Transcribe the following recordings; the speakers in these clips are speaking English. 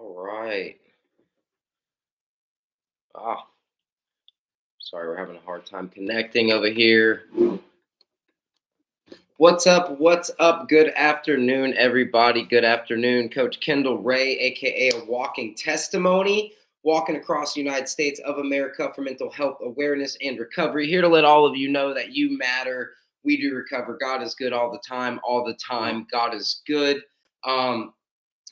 All right. Ah, sorry, we're having a hard time connecting over here. What's up? What's up? Good afternoon, everybody. Good afternoon. Coach Kendall Ray, aka a walking testimony, walking across the United States of America for mental health awareness and recovery. Here to let all of you know that you matter. We do recover. God is good all the time. All the time. God is good. Um,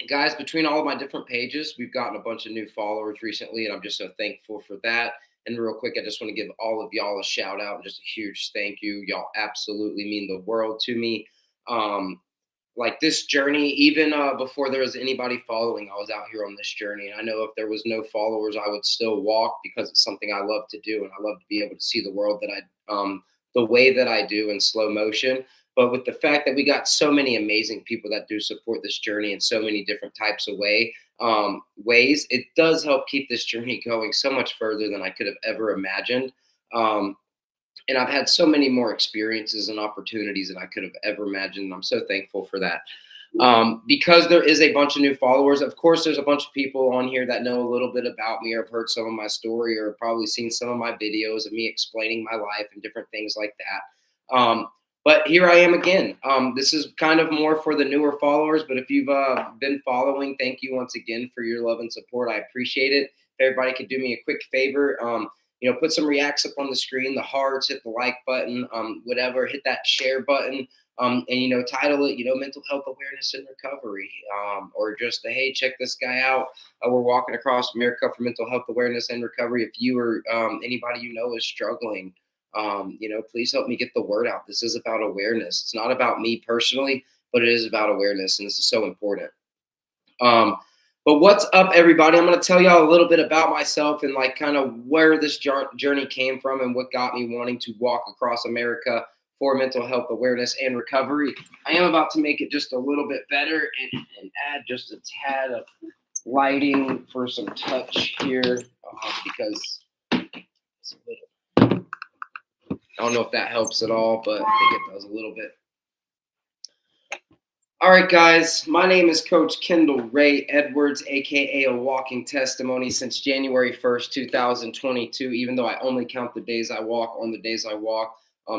Guys, between all of my different pages, we've gotten a bunch of new followers recently, and I'm just so thankful for that. And real quick, I just want to give all of y'all a shout out and just a huge thank you. Y'all absolutely mean the world to me. Um, like this journey, even before there was anybody following, I was out here on this journey. And I know if there was no followers, I would still walk because it's something I love to do, and I love to be able to see the world that the way that I do in slow motion. But with the fact that we got so many amazing people that do support this journey in so many different types of ways, it does help keep this journey going so much further than I could have ever imagined. Um, and I've had so many more experiences and opportunities than I could have ever imagined. And I'm so thankful for that. Because there is a bunch of new followers. Of course, there's a bunch of people on here that know a little bit about me or have heard some of my story or probably seen some of my videos of me explaining my life and different things like that. But here I am again. This is kind of more for the newer followers, but if you've been following, thank you once again for your love and support. I appreciate it. If everybody could do me a quick favor, put some reacts up on the screen, the hearts, hit the like button, whatever, hit that share button, and title it, mental health awareness and recovery, or just the hey, check this guy out. We're walking across America for mental health awareness and recovery. If you or anybody is struggling, please help me get the word out. This is about awareness. It's not about me personally, but it is about awareness, and this is so important. But what's up, everybody? I'm going to tell y'all a little bit about myself and like kind of where this journey came from and what got me wanting to walk across America for mental health awareness and recovery. I am about to make it just a little bit better and add just a tad of lighting for some touch here because it's a little. I don't know if that helps at all, but I think it does a little bit. All right, guys, my name is Coach Kendall Ray Edwards, aka a walking testimony since January 1st, 2022. Even though I only count the days I walk on the days I walk.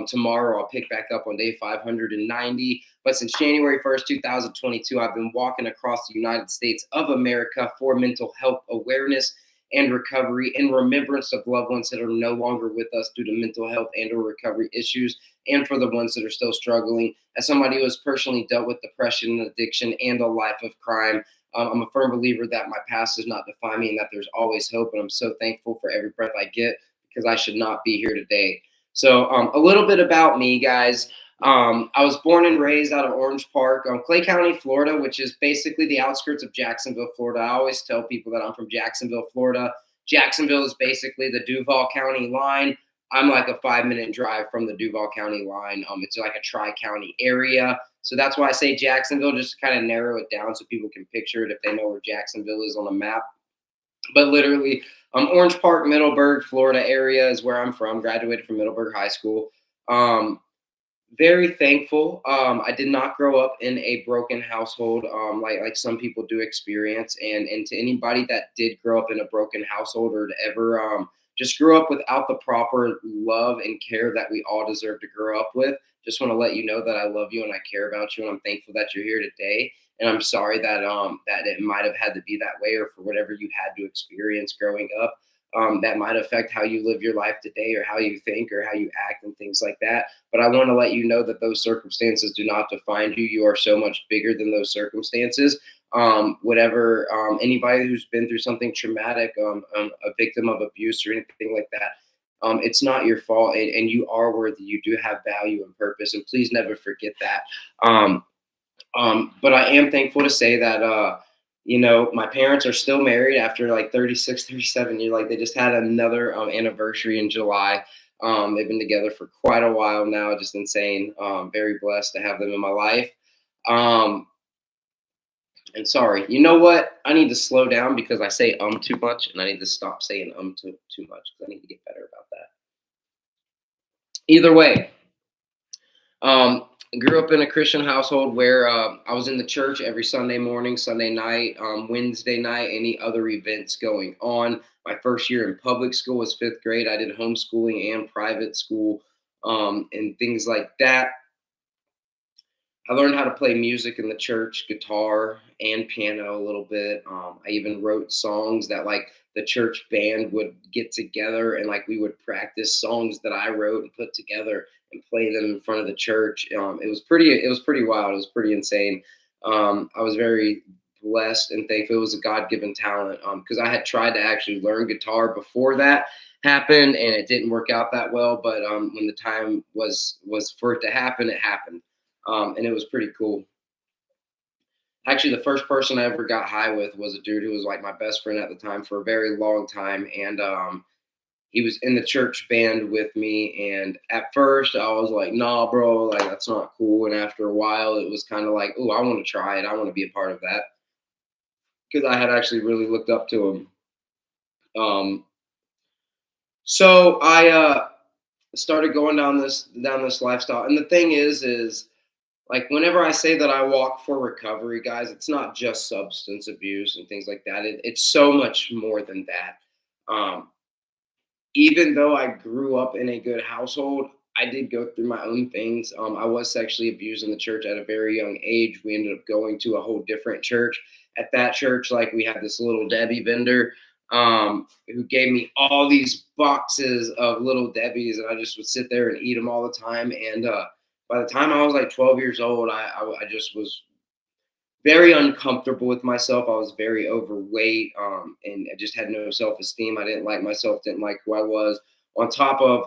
Tomorrow I'll pick back up on day 590. But since January 1st, 2022, I've been walking across the United States of America for mental health awareness and recovery in remembrance of loved ones that are no longer with us due to mental health and or recovery issues, and for the ones that are still struggling. As somebody who has personally dealt with depression and addiction and a life of crime, I'm a firm believer that my past does not define me and that there's always hope. And I'm so thankful for every breath I get because I should not be here today. So a little bit about me, guys. I was born and raised out of Orange Park, Clay County, Florida, which is basically the outskirts of Jacksonville, Florida. I always tell people that I'm from Jacksonville, Florida. Jacksonville is basically the Duval County line. I'm like a 5-minute drive from the Duval County line. It's like a tri-county area. So that's why I say Jacksonville, just to kind of narrow it down so people can picture it if they know where Jacksonville is on a map. But literally, Orange Park, Middleburg, Florida area is where I'm from. Graduated from Middleburg High School. Very thankful. I did not grow up in a broken household, like some people do experience. And to anybody that did grow up in a broken household or to ever just grew up without the proper love and care that we all deserve to grow up with, just want to let you know that I love you and I care about you, and I'm thankful that you're here today. And I'm sorry that that it might have had to be that way, or for whatever you had to experience growing up. That might affect how you live your life today or how you think or how you act and things like that. But I want to let you know that those circumstances do not define you. You are so much bigger than those circumstances. Whatever anybody who's been through something traumatic, a victim of abuse or anything like that, it's not your fault, and you are worthy. You do have value and purpose, and please never forget that. But I am thankful to say that my parents are still married after like 36, 37 years. Like they just had another anniversary in July. They've been together for quite a while now, just insane. Very blessed to have them in my life. And sorry, you know what? I need to slow down because I say too much, and I need to stop saying too much because I need to get better about that. Either way, Grew up in a Christian household where I was in the church every Sunday morning, Sunday night, Wednesday night, any other events going on. My first year in public school was fifth grade. I did homeschooling and private school and things like that. I learned how to play music in the church, guitar and piano a little bit. I even wrote songs that like the church band would get together and like we would practice songs that I wrote and put together and play them in front of the church. It was pretty wild. It was pretty insane. I was very blessed and thankful. It was a God-given talent because I had tried to actually learn guitar before that happened and it didn't work out that well. But when the time was for it to happen, it happened and it was pretty cool. Actually, the first person I ever got high with was a dude who was like my best friend at the time for a very long time, and he was in the church band with me. And at first, I was like, "Nah, bro, like that's not cool." And after a while, it was kind of like, "Oh, I want to try it. I want to be a part of that," because I had actually really looked up to him. Um, so I started going down this lifestyle, and the thing is like whenever I say that I walk for recovery, guys, it's not just substance abuse and things like that. It's so much more than that. Um, Even though I grew up in a good household, I did go through my own things. I was sexually abused in the church at a very young age. We ended up going to a whole different church. At that church, like we had this little Debbie vendor who gave me all these boxes of little Debbie's, and I just would sit there and eat them all the time. And by the time I was like 12 years old, I just was very uncomfortable with myself. I was very overweight, and I just had no self-esteem. I didn't like myself, didn't like who I was. On top of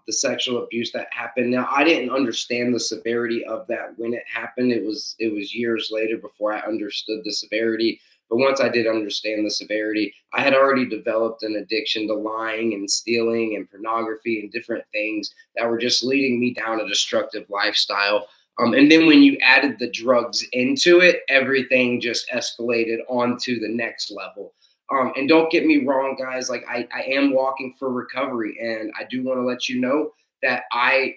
the sexual abuse that happened. Now, I didn't understand the severity of that when it happened. It was years later before I understood the severity. But once I did understand the severity, I had already developed an addiction to lying and stealing and pornography and different things that were just leading me down a destructive lifestyle. And then when you added the drugs into it, everything just escalated onto the next level. And don't get me wrong, guys, like I am walking for recovery, and I do want to let you know that I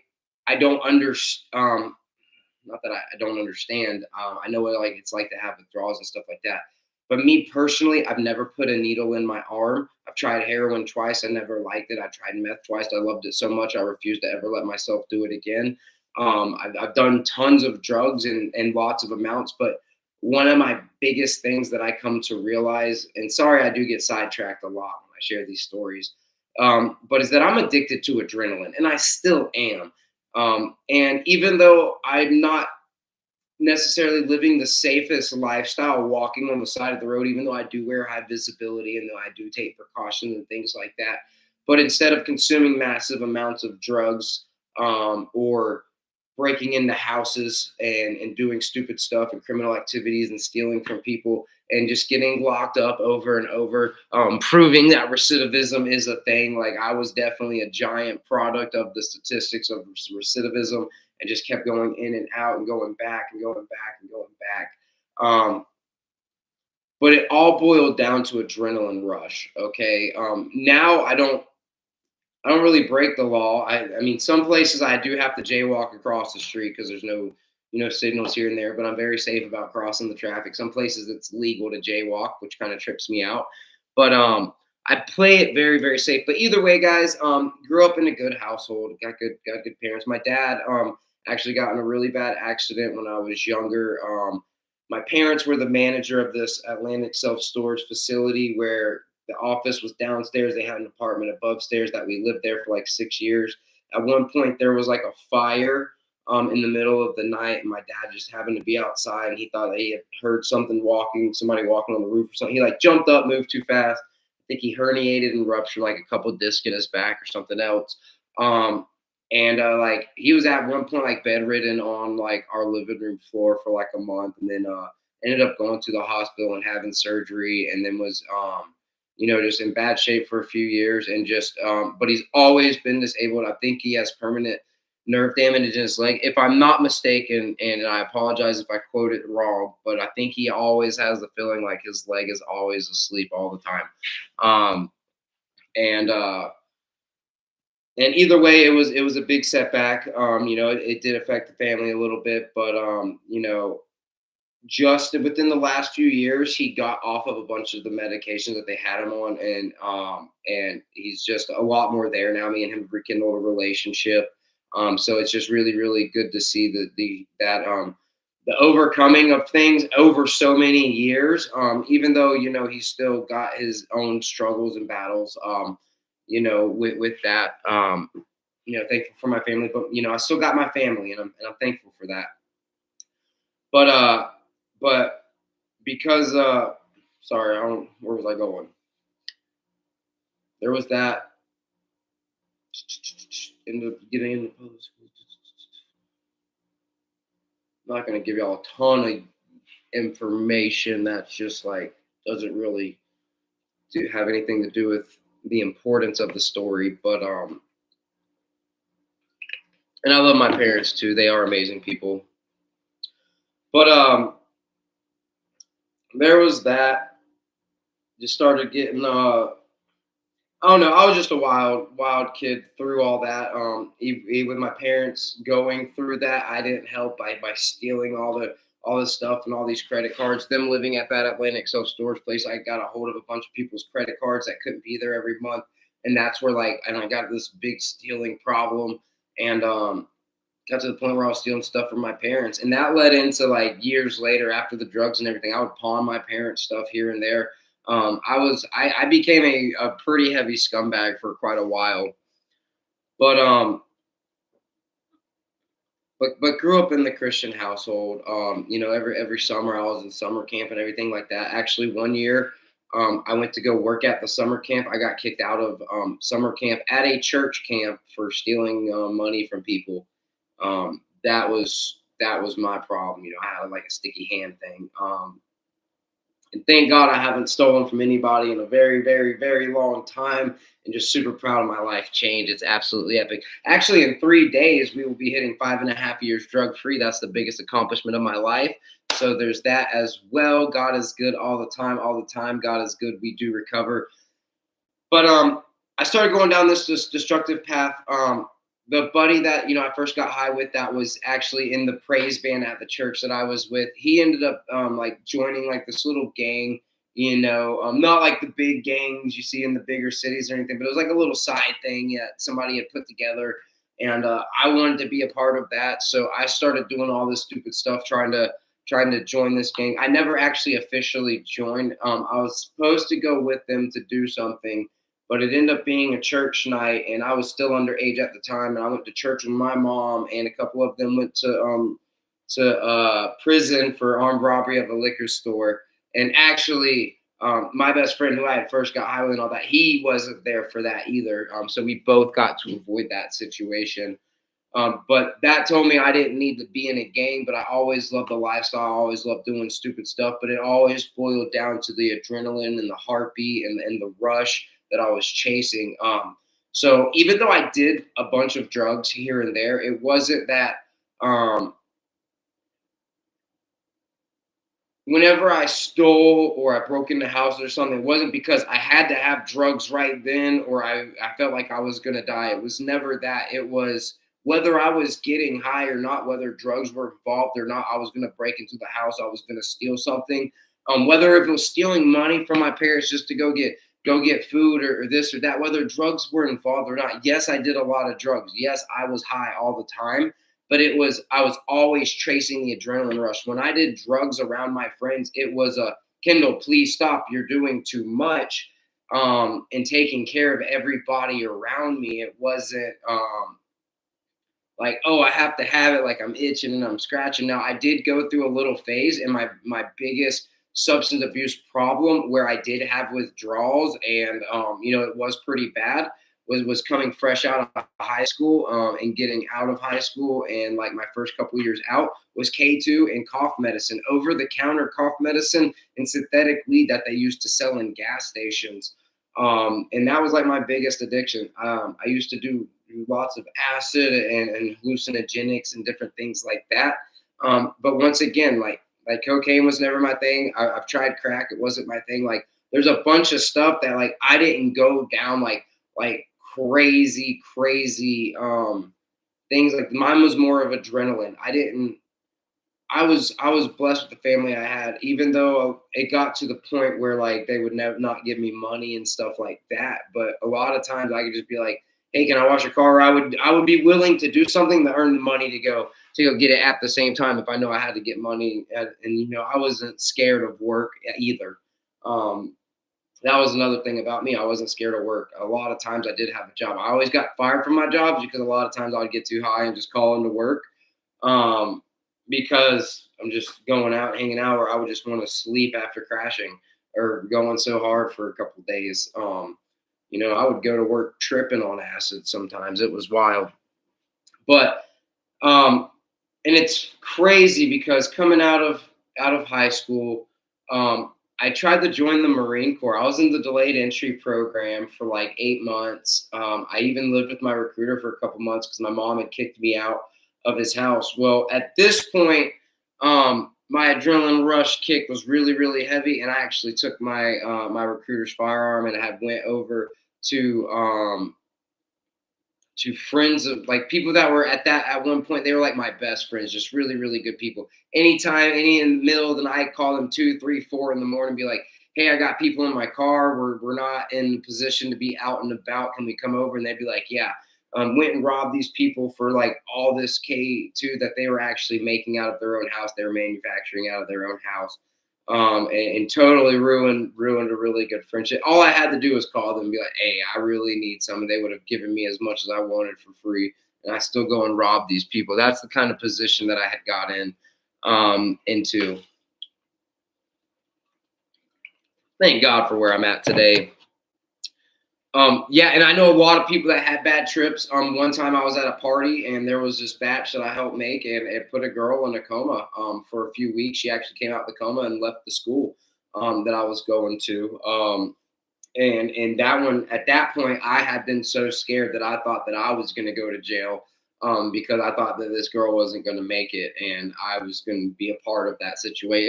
don't understand. Not that I don't understand. I know what like it's like to have withdrawals and stuff like that. But me personally, I've never put a needle in my arm. I've tried heroin twice. I never liked it. I tried meth twice. I loved it so much. I refused to ever let myself do it again. I've done tons of drugs and lots of amounts, but one of my biggest things that I come to realize, and sorry, I do get sidetracked a lot when I share these stories, but is that I'm addicted to adrenaline, and I still am. And even though I'm not necessarily living the safest lifestyle walking on the side of the road, even though I do wear high visibility and though I do take precautions and things like that. But instead of consuming massive amounts of drugs or breaking into houses and doing stupid stuff and criminal activities and stealing from people and just getting locked up over and over, proving that recidivism is a thing. Like I was definitely a giant product of the statistics of recidivism and just kept going in and out and going back and going back and going back. But it all boiled down to adrenaline rush. Okay. Now I don't really break the law. I mean, some places I do have to jaywalk across the street because there's no, signals here and there. But I'm very safe about crossing the traffic. Some places it's legal to jaywalk, which kind of trips me out. But I play it very, very safe. But either way, guys, grew up in a good household, got good parents. My dad actually got in a really bad accident when I was younger. My parents were the manager of this Atlantic self storage facility where the office was downstairs. They had an apartment above stairs that we lived there for like 6 years. At one point, there was like a fire in the middle of the night, and my dad just happened to be outside, and he thought that he had heard somebody walking on the roof or something. He like jumped up, moved too fast. I think he herniated and ruptured like a couple discs in his back or something else. Um, and like he was at one point like bedridden on like our living room floor for like a month, and then ended up going to the hospital and having surgery, and then was just in bad shape for a few years, and just but he's always been disabled. I think he has permanent nerve damage in his leg, if I'm not mistaken, and I apologize if I quote it wrong, but I think he always has the feeling like his leg is always asleep all the time. And And either way, it was a big setback. It did affect the family a little bit, but just within the last few years, he got off of a bunch of the medications that they had him on, and he's just a lot more there now. Me and him have rekindled a relationship. So it's just really, really good to see the overcoming of things over so many years. Even though he's still got his own struggles and battles. With that. Thankful for my family, but I still got my family, and I'm thankful for that. But but because sorry, I don't where was I going? There was that into getting into public school. I'm not gonna give y'all a ton of information that's just like doesn't really have anything to do with the importance of the story, but and I love my parents too. They are amazing people. But there was that. Just started getting I don't know. I was just a wild kid through all that. With my parents going through that, I didn't help by stealing all this stuff and all these credit cards. Them living at that Atlantic self storage place, I got a hold of a bunch of people's credit cards that couldn't be there every month, and that's where and I got this big stealing problem, and got to the point where I was stealing stuff from my parents, and that led into like years later after the drugs and everything. I would pawn my parents' stuff here and there. I became a pretty heavy scumbag for quite a while, but grew up in the Christian household. Every summer I was in summer camp and everything like that. Actually, one year I went to go work at the summer camp. I got kicked out of summer camp at a church camp for stealing money from people. That was my problem. I had like a sticky hand thing. And thank God I haven't stolen from anybody in a very, very, very long time. And just super proud of my life change. It's absolutely epic. Actually, in 3 days, we will be hitting 5.5 years drug free. That's the biggest accomplishment of my life. So there's that as well. God is good all the time. All the time, God is good. We do recover. But I started going down this destructive path. The buddy that I first got high with, that was actually in the praise band at the church that I was with, he ended up like joining like this little gang. Not like the big gangs you see in the bigger cities or anything, but it was like a little side thing that somebody had put together, and I wanted to be a part of that. So I started doing all this stupid stuff, trying to join this gang. I never actually officially joined. I was supposed to go with them to do something, but it ended up being a church night, and I was still underage at the time. And I went to church with my mom, and a couple of them went to prison for armed robbery of a liquor store. And actually, my best friend, who I had first got high with and all that, he wasn't there for that either. So we both got to avoid that situation. But that told me I didn't need to be in a gang, but I always loved the lifestyle. I always loved doing stupid stuff, but it always boiled down to the adrenaline and the heartbeat and the rush that I was chasing. So even though I did a bunch of drugs here and there, it wasn't that um, whenever I stole or I broke into houses or something, it wasn't because I had to have drugs right then or I felt like I was going to die. It was never that. It was whether I was getting high or not, whether drugs were involved or not, I was going to break into the house. I was going to steal something. Whether if it was stealing money from my parents just to go get food or this or that, whether drugs were involved or not. Yes, I did a lot of drugs. Yes, I was high all the time, but I was always tracing the adrenaline rush. When I did drugs around my friends, it was a Kendall, please stop. You're doing too much. And taking care of everybody around me. It wasn't like, oh, I have to have it, like I'm itching and I'm scratching. Now, I did go through a little phase, and my biggest substance abuse problem where I did have withdrawals, and it was pretty bad. Was coming fresh out of high school, and getting out of high school, and like my first couple of years out was K2 and cough medicine, over the counter cough medicine and synthetic weed that they used to sell in gas stations. And that was like my biggest addiction. I used to do lots of acid and hallucinogenics and different things like that. But once again, like cocaine was never my thing. I've tried crack; it wasn't my thing. Like there's a bunch of stuff that like I didn't go down like crazy things. Like mine was more of adrenaline. I was blessed with the family I had, even though it got to the point where like they would never not give me money and stuff like that. But a lot of times I could just be like, "Hey, can I wash your car?" I would be willing to do something to earn the money to go get it at the same time if I know I had to get money. And I wasn't scared of work either. Um, that was another thing about me. I wasn't scared of work. A lot of times I did have a job. I always got fired from my jobs because a lot of times I would get too high and just call into work. Um, because I'm just going out, hanging out, or I would just want to sleep after crashing or going so hard for a couple of days. I would go to work tripping on acid sometimes. It was wild. But um, and it's crazy because coming out of high school, I tried to join the Marine Corps. I was in the delayed entry program for like 8 months. I even lived with my recruiter for a couple months because my mom had kicked me out of his house. Well, at this point, my adrenaline rush kick was really, really heavy, and I actually took my recruiter's firearm and had went over to friends of like people that were at one point they were like my best friends, just really really good people. Anytime, any in the middle of the night, call them 2 3 4 in the morning, be like, hey, I got people in my car, we're not in position to be out and about, can we come over? And they'd be like, yeah. Went and robbed these people for like all this K2 that they were actually making out of their own house, they were manufacturing out of their own house. And totally ruined a really good friendship. All I had to do was call them and be like, "Hey, I really need some." And they would have given me as much as I wanted for free, and I still go and rob these people. That's the kind of position that I had got into. Thank God for where I'm at today. Yeah, and I know a lot of people that had bad trips. One time I was at a party and there was this batch that I helped make, and it put a girl in a coma for a few weeks. She actually came out of the coma and left the school that I was going to. And that one, at that point, I had been so scared that I thought that I was going to go to jail because I thought that this girl wasn't going to make it, and I was going to be a part of that situation.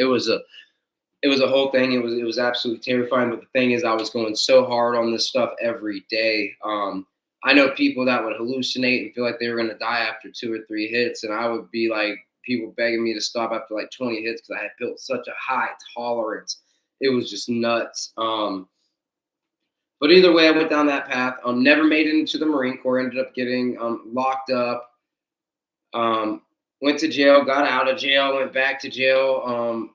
It was a whole thing. It was absolutely terrifying. But the thing is, I was going so hard on this stuff every day. I know people that would hallucinate and feel like they were going to die after 2 or 3 hits, and I would be like people begging me to stop after like 20 hits because I had built such a high tolerance. It was just nuts. But either way, I went down that path. Never made it into the Marine Corps. Ended up getting locked up. Went to jail. Got out of jail. Went back to jail.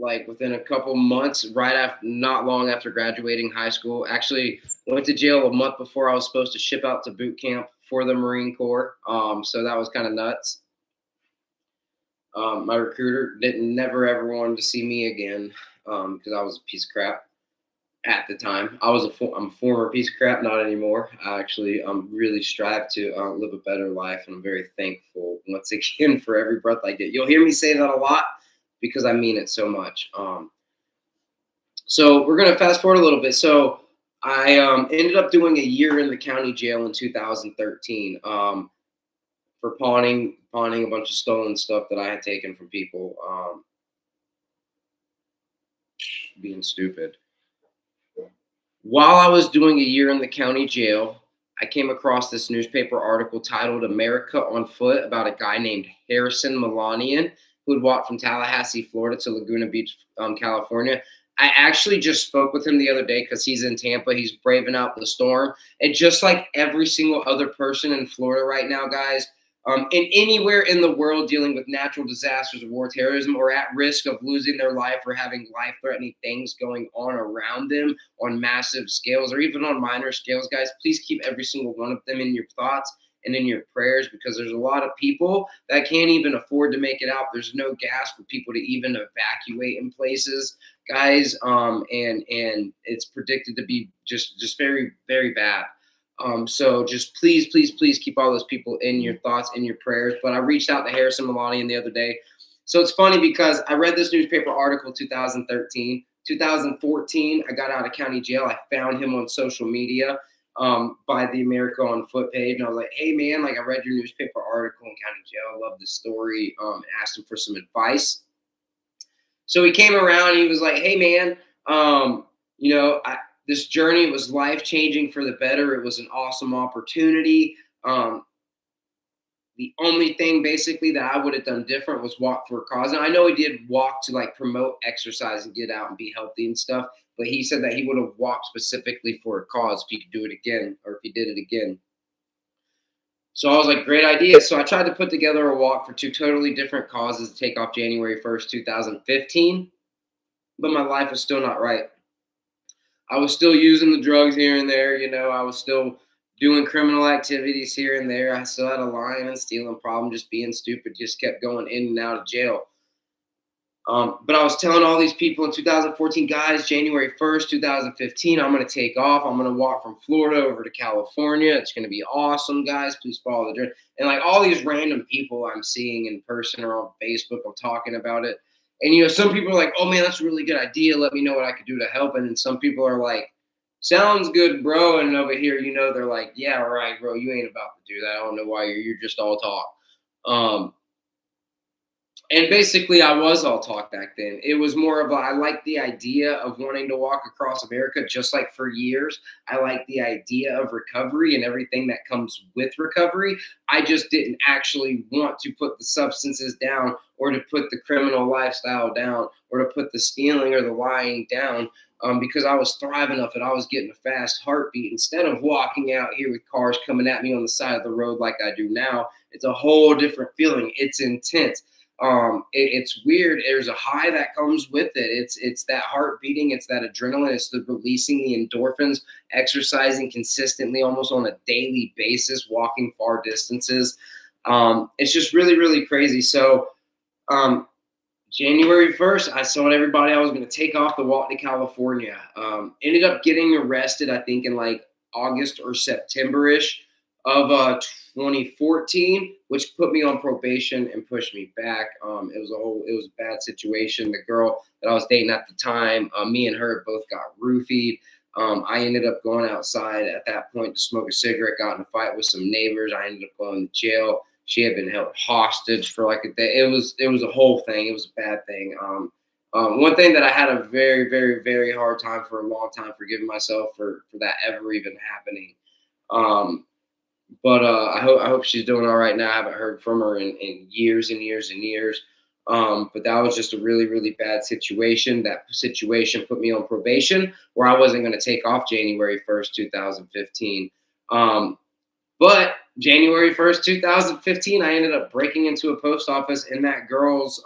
Like within a couple months, right after, not long after graduating high school. Actually, went to jail a month before I was supposed to ship out to boot camp for the Marine Corps. So that was kind of nuts. My recruiter didn't never ever wanted to see me again because I was a piece of crap at the time. I'm a former piece of crap, not anymore. I actually really strive to live a better life, and I'm very thankful once again for every breath I get. You'll hear me say that a lot because I mean it so much. So we're gonna fast forward a little bit. So I ended up doing a year in the county jail in 2013 for pawning a bunch of stolen stuff that I had taken from people, being stupid. While I was doing a year in the county jail, I came across this newspaper article titled America on Foot about a guy named Harrison Melanian who had walked from Tallahassee, Florida to Laguna Beach, California. I actually just spoke with him the other day because he's in Tampa. He's braving out the storm. And just like every single other person in Florida right now, guys, and anywhere in the world dealing with natural disasters or war, terrorism, or at risk of losing their life or having life-threatening things going on around them on massive scales or even on minor scales, guys, please keep every single one of them in your thoughts and in your prayers, because there's a lot of people that can't even afford to make it out. There's no gas for people to even evacuate in places, guys, and it's predicted to be just very, very bad. So just please keep all those people in your thoughts, in your prayers. But I reached out to Harrison Melanian the other day. So it's funny because I read this newspaper article 2013. 2014, I got out of county jail. I found him on social media by the America on Foot page. And I was like, hey, man, like I read your newspaper article in county jail. I love this story. Asked him for some advice. So he came around and he was like, hey, man, you know, this journey was life changing for the better. It was an awesome opportunity. The only thing basically that I would have done different was walk for a cause. And I know he did walk to like promote exercise and get out and be healthy and stuff, but he said that he would have walked specifically for a cause if he could do it again or if he did it again. So I was like, great idea. So I tried to put together a walk for two totally different causes to take off January 1st, 2015, but my life was still not right. I was still using the drugs here and there, I was still doing criminal activities here and there. I still had a lying and stealing problem, just being stupid, just kept going in and out of jail. But I was telling all these people in 2014, guys, January 1st, 2015, I'm going to take off. I'm going to walk from Florida over to California. It's going to be awesome, guys. Please follow the journey. And like all these random people I'm seeing in person or on Facebook, I'm talking about it. And, some people are like, oh, man, that's a really good idea. Let me know what I could do to help. And then some people are like, sounds good, bro. And over here, they're like, yeah, all right, bro, you ain't about to do that. I don't know why you're just all talk. And basically, I was all talk back then. It was more of I liked the idea of wanting to walk across America, just like for years. I liked the idea of recovery and everything that comes with recovery. I just didn't actually want to put the substances down or to put the criminal lifestyle down or to put the stealing or the lying down because I was thriving off it. I was getting a fast heartbeat. Instead of walking out here with cars coming at me on the side of the road like I do now, it's a whole different feeling. It's intense. It's weird. There's a high that comes with it. It's that heart beating. It's that adrenaline. It's the releasing the endorphins, exercising consistently, almost on a daily basis, walking far distances. It's just really, really crazy. So, January 1st, I told everybody I was going to take off the walk to California. Ended up getting arrested, I think, in like August or September-ish of 2014, which put me on probation and pushed me back. It was a bad situation. The girl that I was dating at the time, me and her both got roofied. I ended up going outside at that point to smoke a cigarette, got in a fight with some neighbors. I ended up going to jail. She had been held hostage for like a day. It was a whole thing. It was a bad thing. One thing that I had a very, very, very hard time for a long time forgiving myself for that ever even happening. But I hope she's doing all right now. I haven't heard from her in years and years and years. But that was just a really, really bad situation. That situation put me on probation where I wasn't going to take off January 1st, 2015. But January 1st, 2015, I ended up breaking into a post office in that girl's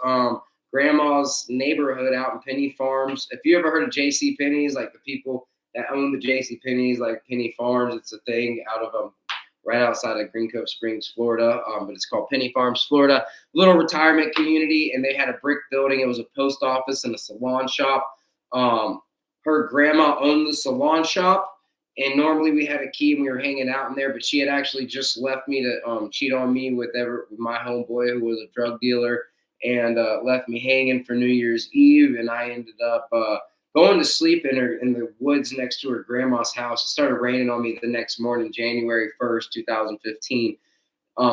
grandma's neighborhood out in Penny Farms. If you ever heard of J.C. Penney's, like the people that own the J.C. Penney's, like Penny Farms, it's a thing out of right outside of Green Cove Springs, Florida, but it's called Penny Farms, Florida. Little retirement community, and they had a brick building. It was a post office and a salon shop. Her grandma owned the salon shop, and normally we had a key and we were hanging out in there, but she had actually just left me to cheat on me with my homeboy who was a drug dealer, and left me hanging for New Year's Eve, and I ended up going to sleep in the woods next to her grandma's house. It started raining on me the next morning, January 1st, 2015.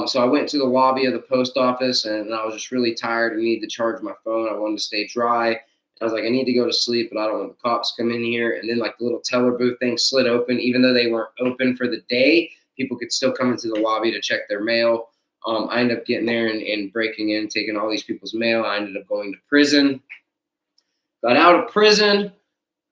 So I went to the lobby of the post office, and I was just really tired. I needed to charge my phone. I wanted to stay dry. I was like, I need to go to sleep, but I don't want the cops to come in here. And then like the little teller booth thing slid open. Even though they weren't open for the day, people could still come into the lobby to check their mail. I ended up getting there and breaking in, taking all these people's mail. I ended up going to prison. Got out of prison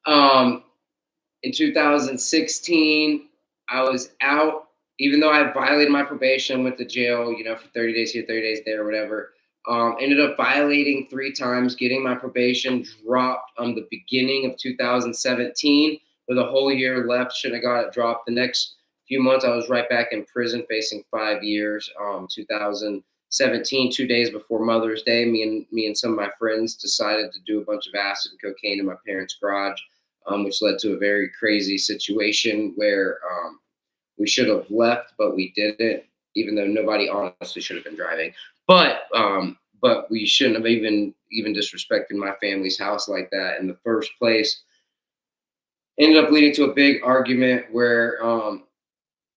in 2016. I was out, even though I violated my probation, went to jail, for 30 days here, 30 days there, whatever. Ended up violating 3 times, getting my probation dropped the beginning of 2017 with a whole year left. Should have got it dropped. The next few months, I was right back in prison facing 5 years. 2017, 2 days before Mother's Day, me and some of my friends decided to do a bunch of acid and cocaine in my parents' garage, which led to a very crazy situation where we should have left, but we didn't, even though nobody honestly should have been driving. But we shouldn't have even disrespected my family's house like that in the first place. Ended up leading to a big argument where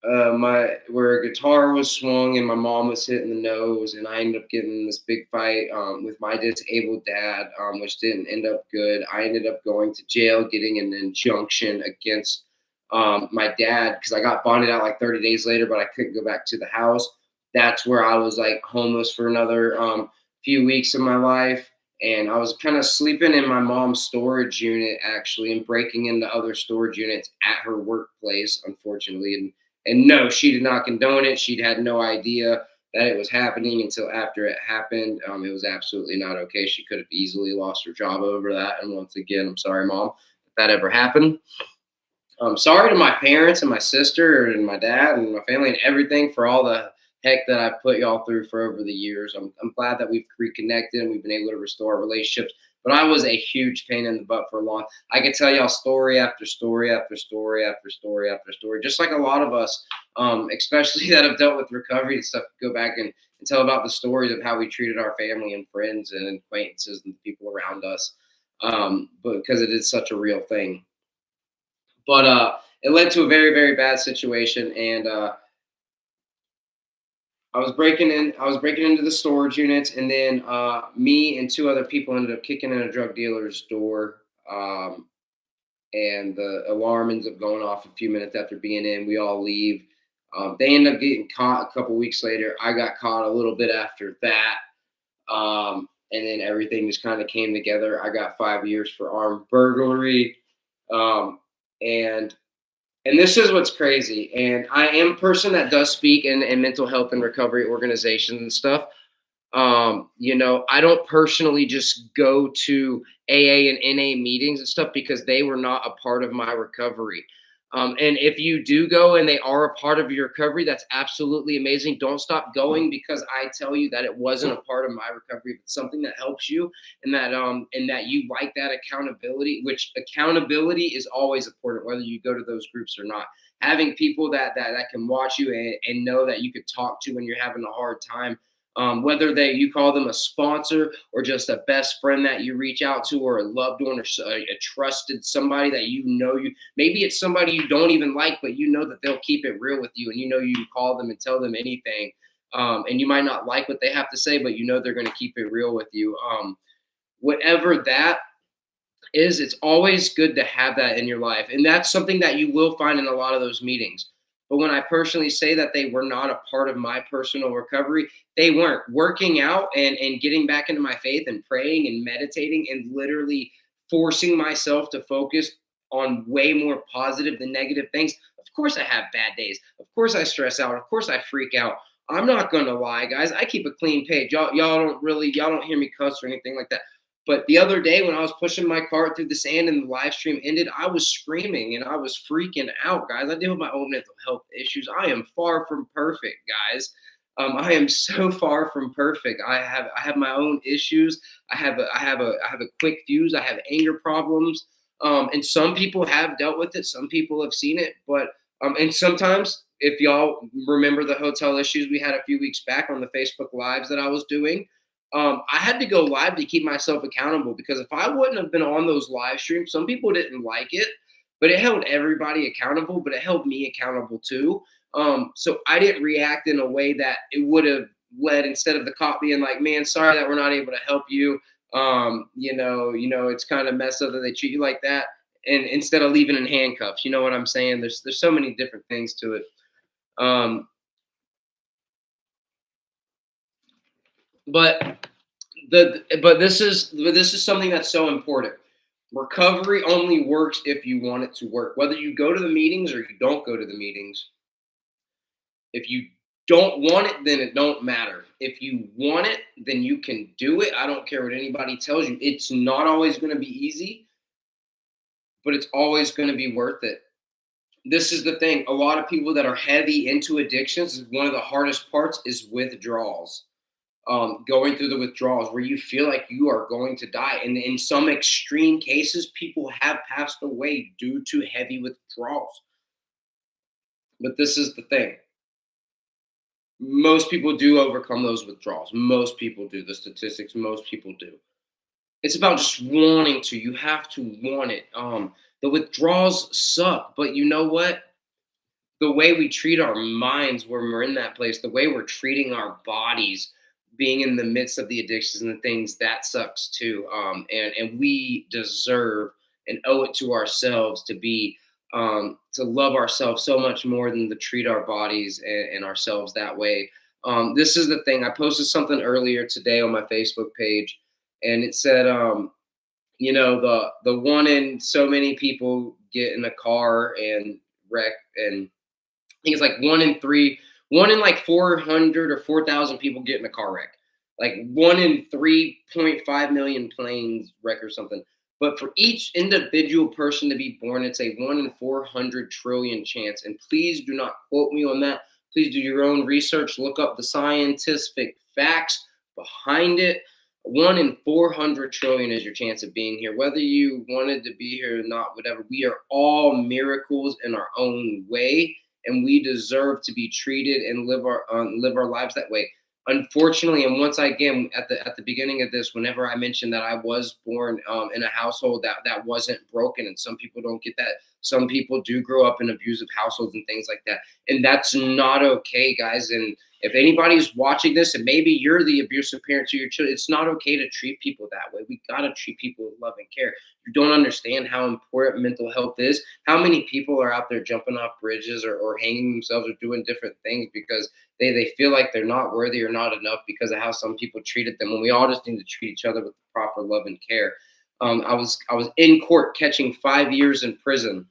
my where a guitar was swung and my mom was hit in the nose, and I ended up getting in this big fight with my disabled dad, which didn't end up good. I ended up going to jail, getting an injunction against my dad because I got bonded out like 30 days later, but I couldn't go back to the house. That's where I was like homeless for another few weeks of my life. And I was kind of sleeping in my mom's storage unit actually and breaking into other storage units at her workplace, unfortunately. And no, she did not condone it. She'd had no idea that it was happening until after it happened. It was absolutely not okay. She could have easily lost her job over that. And once again, I'm sorry, Mom, if that ever happened. I'm sorry to my parents and my sister and my dad and my family and everything for all the heck that I've put y'all through for over the years. I'm glad that we've reconnected and we've been able to restore our relationships. But I was a huge pain in the butt for a long. I could tell y'all story after story after story after story after story, just like a lot of us, especially that have dealt with recovery and stuff. Go back and tell about the stories of how we treated our family and friends and acquaintances and people around us, but because it is such a real thing. But it led to a very very bad situation, and I was breaking into the storage units, and then me and two other people ended up kicking in a drug dealer's door. And the alarm ends up going off a few minutes after being in. We all leave. They end up getting caught a couple weeks later. I got caught a little bit after that. And then everything just kind of came together. I got 5 years for armed burglary. Um, and and this is what's crazy. And I am a person that does speak in mental health and recovery organizations and stuff. I don't personally just go to AA and NA meetings and stuff because they were not a part of my recovery. And if you do go and they are a part of your recovery, that's absolutely amazing. Don't stop going because I tell you that it wasn't a part of my recovery. If it's something that helps you and that you like that accountability, which accountability is always important, whether you go to those groups or not. Having people that can watch you and know that you could talk to when you're having a hard time, whether you call them a sponsor or just a best friend that you reach out to or a loved one or a trusted somebody that you maybe it's somebody you don't even like but you know that they'll keep it real with you, and you know you can call them and tell them anything, and you might not like what they have to say but you know they're going to keep it real with you. Whatever that is, it's always good to have that in your life. And that's something that you will find in a lot of those meetings. But when I personally say that they were not a part of my personal recovery, they weren't. Working out and getting back into my faith and praying and meditating and literally forcing myself to focus on way more positive than negative things. Of course, I have bad days. Of course, I stress out. Of course, I freak out. I'm not gonna lie, guys. I keep a clean page. Y'all don't hear me cuss or anything like that. But the other day when I was pushing my cart through the sand and the live stream ended, I was screaming and I was freaking out, guys. I deal with my own mental health issues. I am far from perfect, guys. I am so far from perfect. I have my own issues. I have a quick fuse. I have anger problems. And some people have dealt with it. Some people have seen it. But and sometimes if y'all remember the hotel issues we had a few weeks back on the Facebook lives that I was doing, I had to go live to keep myself accountable because if I wouldn't have been on those live streams, some people didn't like it, but it held everybody accountable, but it held me accountable too. So I didn't react in a way that it would have led instead of the cop being like, "Man, sorry that we're not able to help you." It's kind of messed up that they treat you like that, and instead of leaving in handcuffs, you know what I'm saying? There's so many different things to it. Um, but this is something that's so important. Recovery only works if you want it to work. Whether you go to the meetings or you don't go to the meetings, if you don't want it, then it don't matter. If you want it, then you can do it. I don't care what anybody tells you. It's not always going to be easy, but it's always going to be worth it. This is the thing. A lot of people that are heavy into addictions, one of the hardest parts is withdrawals, going through the withdrawals where you feel like you are going to die. And in some extreme cases, people have passed away due to heavy withdrawals. But this is the thing. Most people do overcome those withdrawals. Most people do. The statistics, most people do. It's about just wanting to. You have to want it. The withdrawals suck, but you know what? the way we treat our minds when we're in that place, the way we're treating our bodies, being in the midst of the addictions and the things that sucks too. And we deserve and owe it to ourselves to be to love ourselves so much more than to treat our bodies and ourselves that way. This is the thing. I posted something earlier today on my Facebook page, and it said, the one in so many people get in a car and wreck, and I think it's like one in like 400 or 4,000 people get in a car wreck. Like one in 3.5 million planes wreck or something. But for each individual person to be born, it's a 1 in 400 trillion chance. And please do not quote me on that. Please do your own research. Look up the scientific facts behind it. 1 in 400 trillion is your chance of being here. Whether you wanted to be here or not, whatever, we are all miracles in our own way, and we deserve to be treated and live our lives that way. Unfortunately, and once again at the beginning of this, whenever I mentioned that I was born in a household that wasn't broken, and some people don't get that. Some people do grow up in abusive households and things like that, and that's not okay, guys. And if anybody's watching this, and maybe you're the abusive parent to your children, it's not okay to treat people that way. We gotta treat people with love and care. You don't understand how important mental health is. How many people are out there jumping off bridges or hanging themselves or doing different things because they feel like they're not worthy or not enough because of how some people treated them. When we all just need to treat each other with proper love and care. I was in court catching 5 years in prison,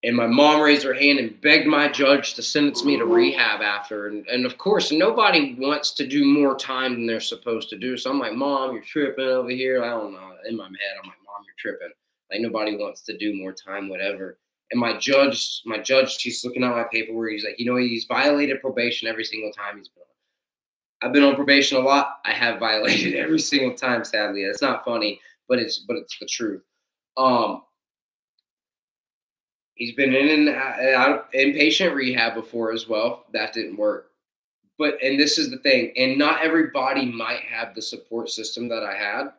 and my mom raised her hand and begged my judge to sentence me to rehab after. And of course, nobody wants to do more time than they're supposed to do. So I'm like, Mom, you're tripping over here. I don't know. In my head, I'm like, Mom, you're tripping. Like nobody wants to do more time, whatever. And my judge, she's looking at my paperwork. He's like, he's violated probation every single time he's been on. I've been on probation a lot. I have violated every single time, sadly. It's not funny, but it's the truth. Um, He's been in and out of inpatient rehab before as well. That didn't work. And this is the thing, and not everybody might have the support system that I had.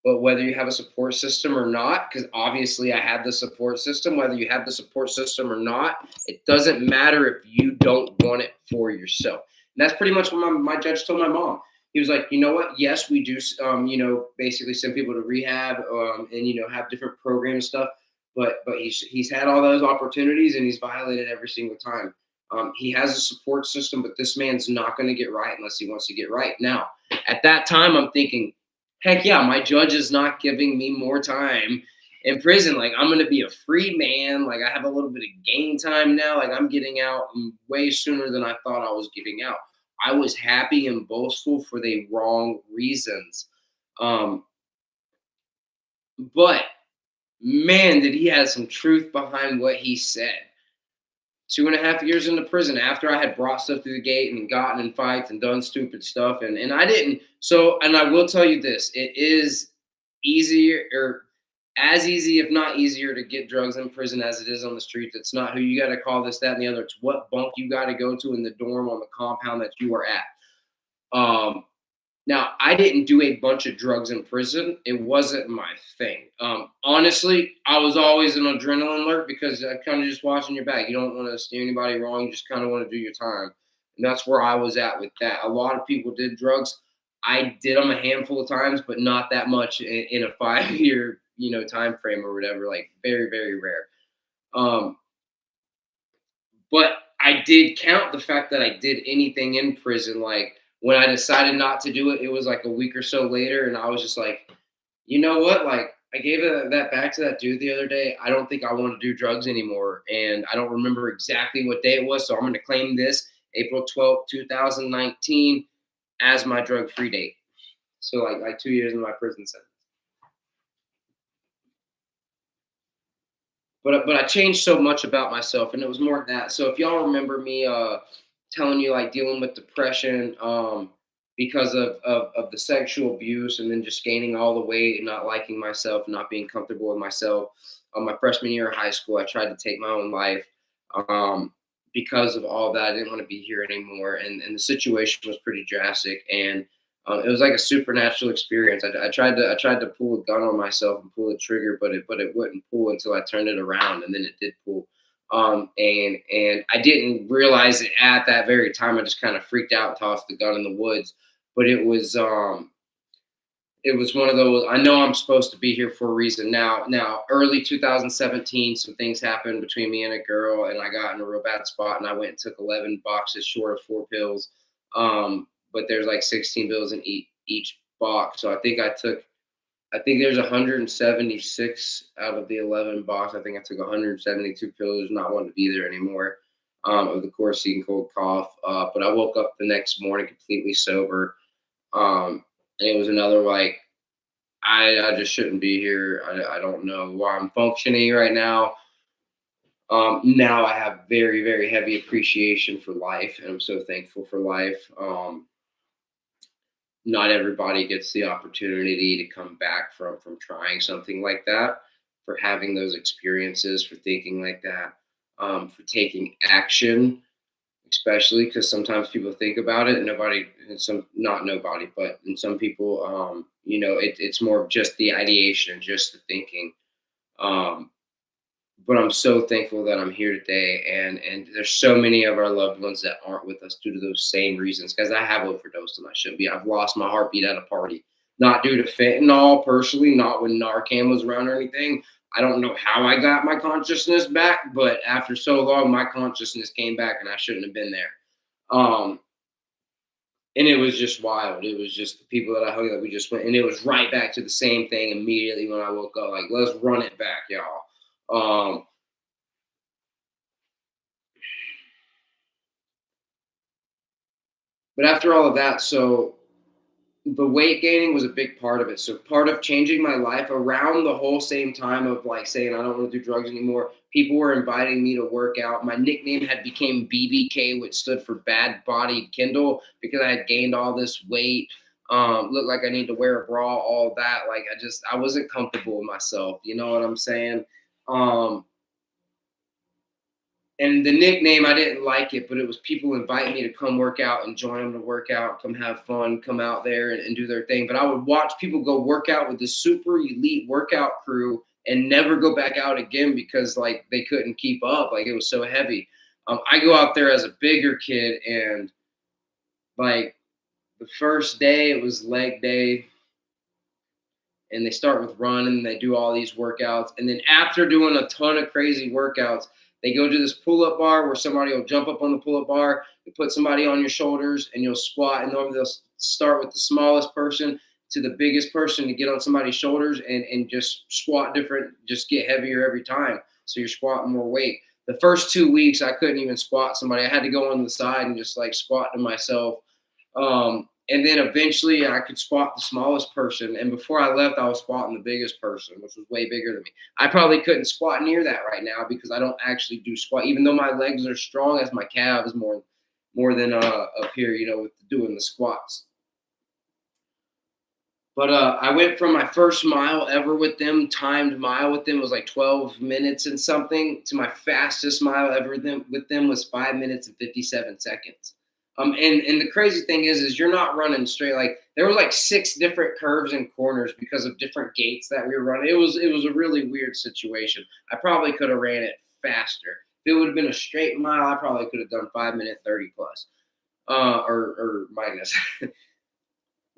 But whether you have a support system or not, because obviously I had the support system, whether you have the support system or not, it doesn't matter if you don't want it for yourself. And that's pretty much what my judge told my mom. He was like, you know what? Yes, we do, basically send people to rehab, and have different programs and stuff. But he's had all those opportunities and he's violated every single time. He has a support system, but this man's not going to get right unless he wants to get right. Now, at that time, I'm thinking, heck yeah, my judge is not giving me more time in prison. Like I'm going to be a free man. Like I have a little bit of game time now. Like I'm getting out way sooner than I thought I was getting out. I was happy and boastful for the wrong reasons. Um, but man, did he have some truth behind what he said. 2.5 years into prison after I had brought stuff through the gate and gotten in fights and done stupid stuff. And I didn't. So, and I will tell you this, it is easier or as easy, if not easier, to get drugs in prison as it is on the streets. It's not who you got to call this, that, and the other. It's what bunk you got to go to in the dorm on the compound that you are at. Now, I didn't do a bunch of drugs in prison. It wasn't my thing. Honestly, I was always an adrenaline alert because I kind of just watching your back. You don't want to steer anybody wrong. You just kind of want to do your time. And that's where I was at with that. A lot of people did drugs. I did them a handful of times, but not that much in a 5 year, time frame or whatever. Like very, very rare. Um, but I did count the fact that I did anything in prison. Like when I decided not to do it, it was like a week or so later, and I was just like, you know what? Like I gave that back to that dude the other day. I don't think I want to do drugs anymore, and I don't remember exactly what day it was. So I'm going to claim this April 12th, 2019, as my drug free date. So like 2 years in my prison sentence. But I changed so much about myself, and it was more than that. So if y'all remember me telling you like dealing with depression because of the sexual abuse and then just gaining all the weight and not liking myself, not being comfortable with myself. My freshman year of high school, I tried to take my own life um, because of all that. I didn't want to be here anymore, and the situation was pretty drastic. And it was like a supernatural experience. I tried to pull a gun on myself and pull the trigger, but it wouldn't pull until I turned it around, and then it did pull. And I didn't realize it at that very time. I just kind of freaked out and tossed the gun in the woods. But it was one of those. I know I'm supposed to be here for a reason. Now, early 2017, some things happened between me and a girl, and I got in a real bad spot, and I went and took 11 boxes short of 4 pills. But there's like 16 pills in each box, so I think there's 176 out of the 11 box. I think I took 172 pills, not wanting to be there anymore. Of the Courtesy cold cough. But I woke up the next morning completely sober. And it was another like, I just shouldn't be here. I don't know why I'm functioning right now. Now I have very, very heavy appreciation for life, and I'm so thankful for life. Not everybody gets the opportunity to come back from trying something like that, for having those experiences, for thinking like that, for taking action, especially because sometimes people think about it and nobody, and some, not nobody, but in some people, it's more of just the ideation and just the thinking. Um, but I'm so thankful that I'm here today, and there's so many of our loved ones that aren't with us due to those same reasons. Because I have overdosed and I shouldn't be. I've lost my heartbeat at a party, not due to fentanyl personally, not when Narcan was around or anything. I don't know how I got my consciousness back, but after so long, my consciousness came back, and I shouldn't have been there. Um, and it was just wild. It was just the people that I hung out. We just went, and it was right back to the same thing immediately when I woke up. Like, let's run it back, y'all. Um, but after all of that, so the weight gaining was a big part of it. So part of changing my life around the whole same time of like saying I don't want to do drugs anymore. People were inviting me to work out. My nickname had became BBK, which stood for Bad Bodied Kindle, because I had gained all this weight. Looked like I need to wear a bra, all that. Like I wasn't comfortable with myself. You know what I'm saying? Um, and the nickname, I didn't like it, but it was people inviting me to come work out and join them to work out, come have fun, come out there and do their thing. But I would watch people go work out with the super elite workout crew and never go back out again because like they couldn't keep up. Like it was so heavy. I go out there as a bigger kid, and like the first day it was leg day, and they start with running, they do all these workouts, and then after doing a ton of crazy workouts, they go to this pull-up bar where somebody will jump up on the pull-up bar, you put somebody on your shoulders, and you'll squat, and normally they'll start with the smallest person to the biggest person to get on somebody's shoulders, and just squat different, just get heavier every time, so you're squatting more weight. The first 2 weeks I couldn't even squat somebody. I had to go on the side and just like squat to myself. And then eventually I could squat the smallest person. And before I left, I was squatting the biggest person, which was way bigger than me. I probably couldn't squat near that right now because I don't actually do squat, even though my legs are strong as my calves more than up here, with doing the squats. But I went from my first mile ever with them, timed mile with them was like 12 minutes and something, to my fastest mile ever with them was 5 minutes and 57 seconds. And the crazy thing is you're not running straight. Like there were like 6 different curves and corners because of different gates that we were running. It was a really weird situation. I probably could have ran it faster. If it would have been a straight mile, I probably could have done 5 minute 30 plus, or minus.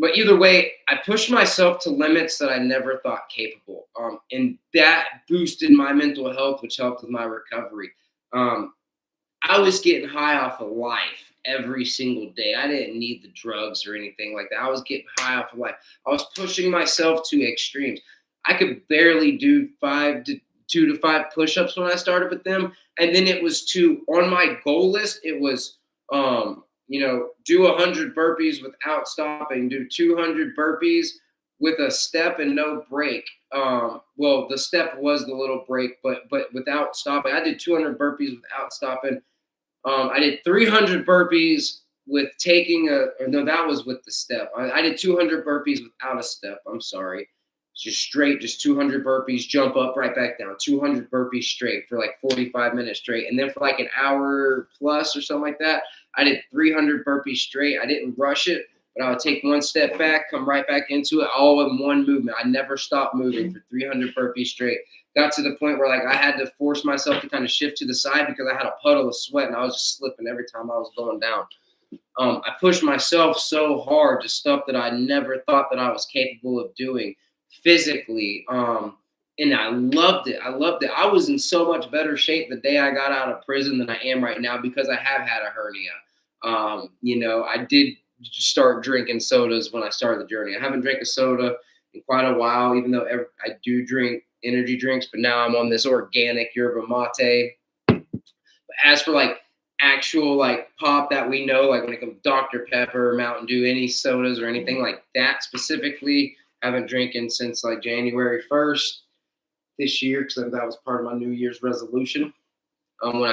But either way, I pushed myself to limits that I never thought capable. And that boosted my mental health, which helped with my recovery. Um, I was getting high off of life every single day. I didn't need the drugs or anything like that. I was getting high off of life. I was pushing myself to extremes. I could barely do 2 to 5 push-ups when I started with them. And then it was on my goal list, it was, do 100 burpees without stopping, do 200 burpees with a step and no break. Well, the step was the little break, but without stopping. I did 200 burpees without stopping. I did 300 burpees with taking no, that was with the step. I did 200 burpees without a step. I'm sorry. Just straight, just 200 burpees, jump up, right back down. 200 burpees straight for like 45 minutes straight. And then for like an hour plus or something like that, I did 300 burpees straight. I didn't rush it, but I would take one step back, come right back into it, all in one movement. I never stopped moving for 300 burpees straight. got to the point where like I had to force myself to kind of shift to the side because I had a puddle of sweat and I was just slipping every time I was going down. I pushed myself so hard to stuff that I never thought that I was capable of doing physically. And I loved it. I loved it. I was in so much better shape the day I got out of prison than I am right now because I have had a hernia. I did start drinking sodas when I started the journey. I haven't drank a soda in quite a while, even though I do drink energy drinks, but now I'm on this organic yerba mate. But as for like actual like pop that we know, like when it comes to Dr. Pepper, Mountain Dew, any sodas or anything like that specifically, haven't drinking since like January 1st this year because that was part of my New Year's resolution. When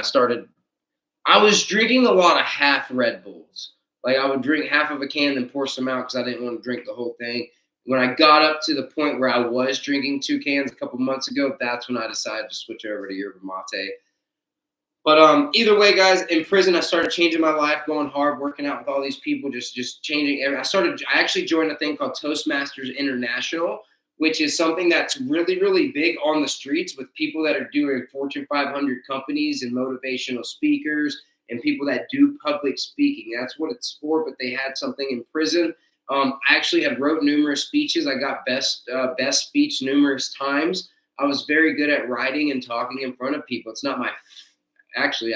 I was drinking a lot of half Red Bulls. Like I would drink half of a can, then pour some out because I didn't want to drink the whole thing. When I got up to the point where I was drinking 2 cans a couple months ago, that's when I decided to switch over to yerba mate. But either way, guys, in prison, I started changing my life, going hard, working out with all these people, just changing. I actually joined a thing called Toastmasters International, which is something that's really, really big on the streets with people that are doing Fortune 500 companies and motivational speakers and people that do public speaking. That's what it's for, but they had something in prison. I actually had wrote numerous speeches. I got best speech numerous times. I was very good at writing and talking in front of people. It's not my I actually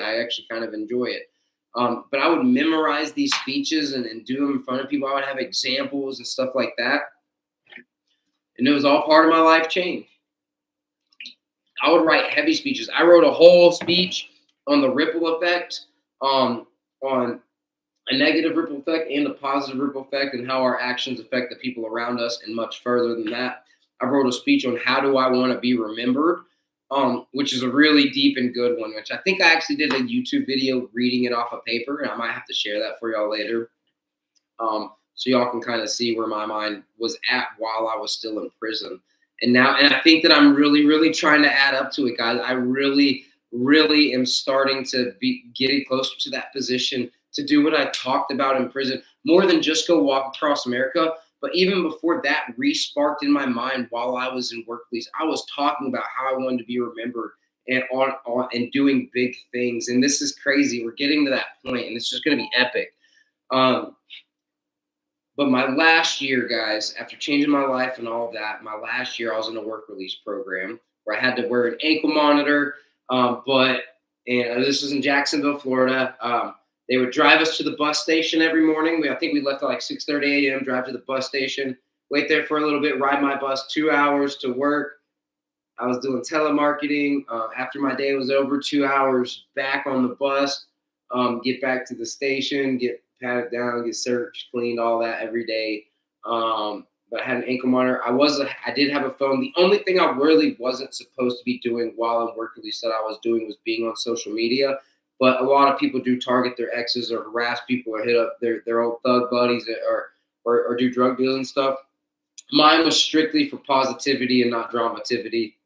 kind of enjoy it. But I would memorize these speeches and do them in front of people. I would have examples and stuff like that. And it was all part of my life change. I would write heavy speeches. I wrote a whole speech on the ripple effect, on a negative ripple effect and a positive ripple effect and how our actions affect the people around us and much further than that. I wrote a speech on how do I want to be remembered. Which is a really deep and good one, which I think I actually did a YouTube video reading it off of paper, and I might have to share that for y'all later. So y'all can kind of see where my mind was at while I was still in prison. And I think that I'm really, really trying to add up to it, guys. I really, really am starting to be getting closer to that position to do what I talked about in prison, more than just go walk across America. But even before that re-sparked in my mind while I was in work release, I was talking about how I wanted to be remembered and and doing big things. And this is crazy. We're getting to that point, and it's just going to be epic. But my last year, guys, after changing my life and all of that, my last year I was in a work release program where I had to wear an ankle monitor. This was in Jacksonville, Florida. They would drive us to the bus station every morning. I think we left at like 6:30 a.m., drive to the bus station, wait there for a little bit, ride my bus 2 hours to work. I was doing telemarketing. After my day was over, 2 hours back on the bus, get back to the station, get patted down, get searched, cleaned, all that every day. But I had an ankle monitor. I did have a phone. The only thing I really wasn't supposed to be doing while in work release that I was doing was being on social media. But a lot of people do target their exes or harass people or hit up their old thug buddies or do drug deals and stuff. Mine was strictly for positivity and not dramativity.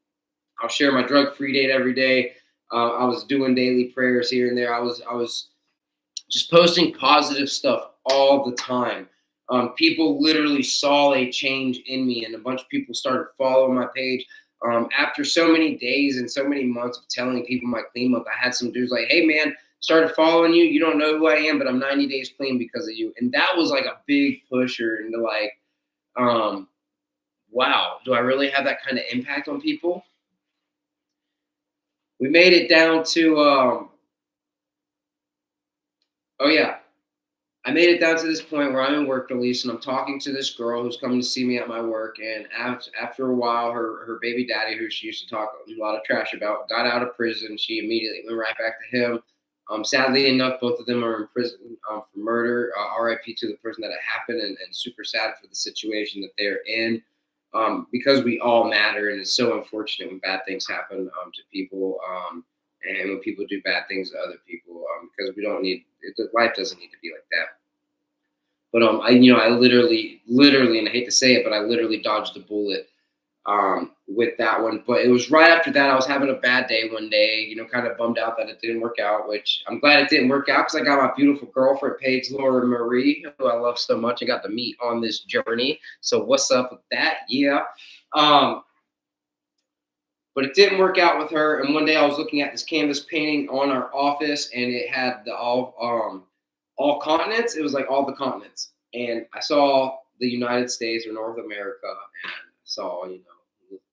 I'll share my drug-free date every day. I was doing daily prayers here and there. I was just posting positive stuff all the time. People literally saw a change in me, and a bunch of people started following my page. After so many days and so many months of telling people my clean month, I had some dudes like, hey, man, started following you. You don't know who I am, but I'm 90 days clean because of you. And that was like a big pusher into like, wow, do I really have that kind of impact on people? We made it down to, I made it down to this point where I'm in work release and I'm talking to this girl who's coming to see me at my work. And after a while, her baby daddy, who she used to talk a lot of trash about, got out of prison. She immediately went right back to him. Sadly enough, both of them are in prison for murder. RIP to the person that it happened, and super sad for the situation that they're in. Because we all matter, and it's so unfortunate when bad things happen to people. And when people do bad things to other people, because we don't need life doesn't need to be like that. But I literally, and I hate to say it, but I literally dodged a bullet with that one. But it was right after that I was having a bad day one day, kind of bummed out that it didn't work out. Which I'm glad it didn't work out because I got my beautiful girlfriend, Paige Laura Marie, who I love so much. I got to meet on this journey. So what's up with that? Yeah. But it didn't work out with her. And one day I was looking at this canvas painting on our office, and it had the all continents. It was like all the continents, and I saw the United States or North America, and I saw the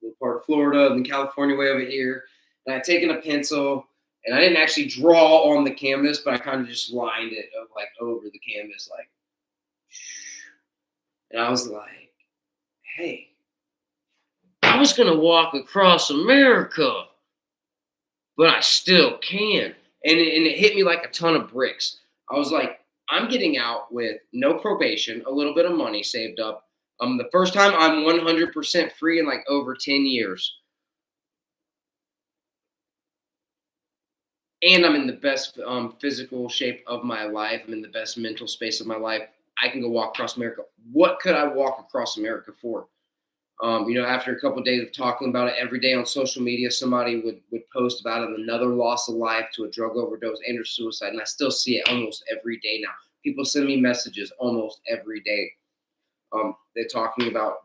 little part of Florida and California way over here. And I would taken a pencil, and I didn't actually draw on the canvas, but I kind of just lined it like over the canvas, like. And I was like, hey, I was going to walk across America, but I still can. And it hit me like a ton of bricks. I was like, I'm getting out with no probation, a little bit of money saved up. The first time I'm 100% free in like over 10 years. And I'm in the best physical shape of my life. I'm in the best mental space of my life. I can go walk across America. What could I walk across America for? After a couple of days of talking about it every day on social media, somebody would post about it, another loss of life to a drug overdose and or suicide. And I still see it almost every day now. People send me messages almost every day. They're talking about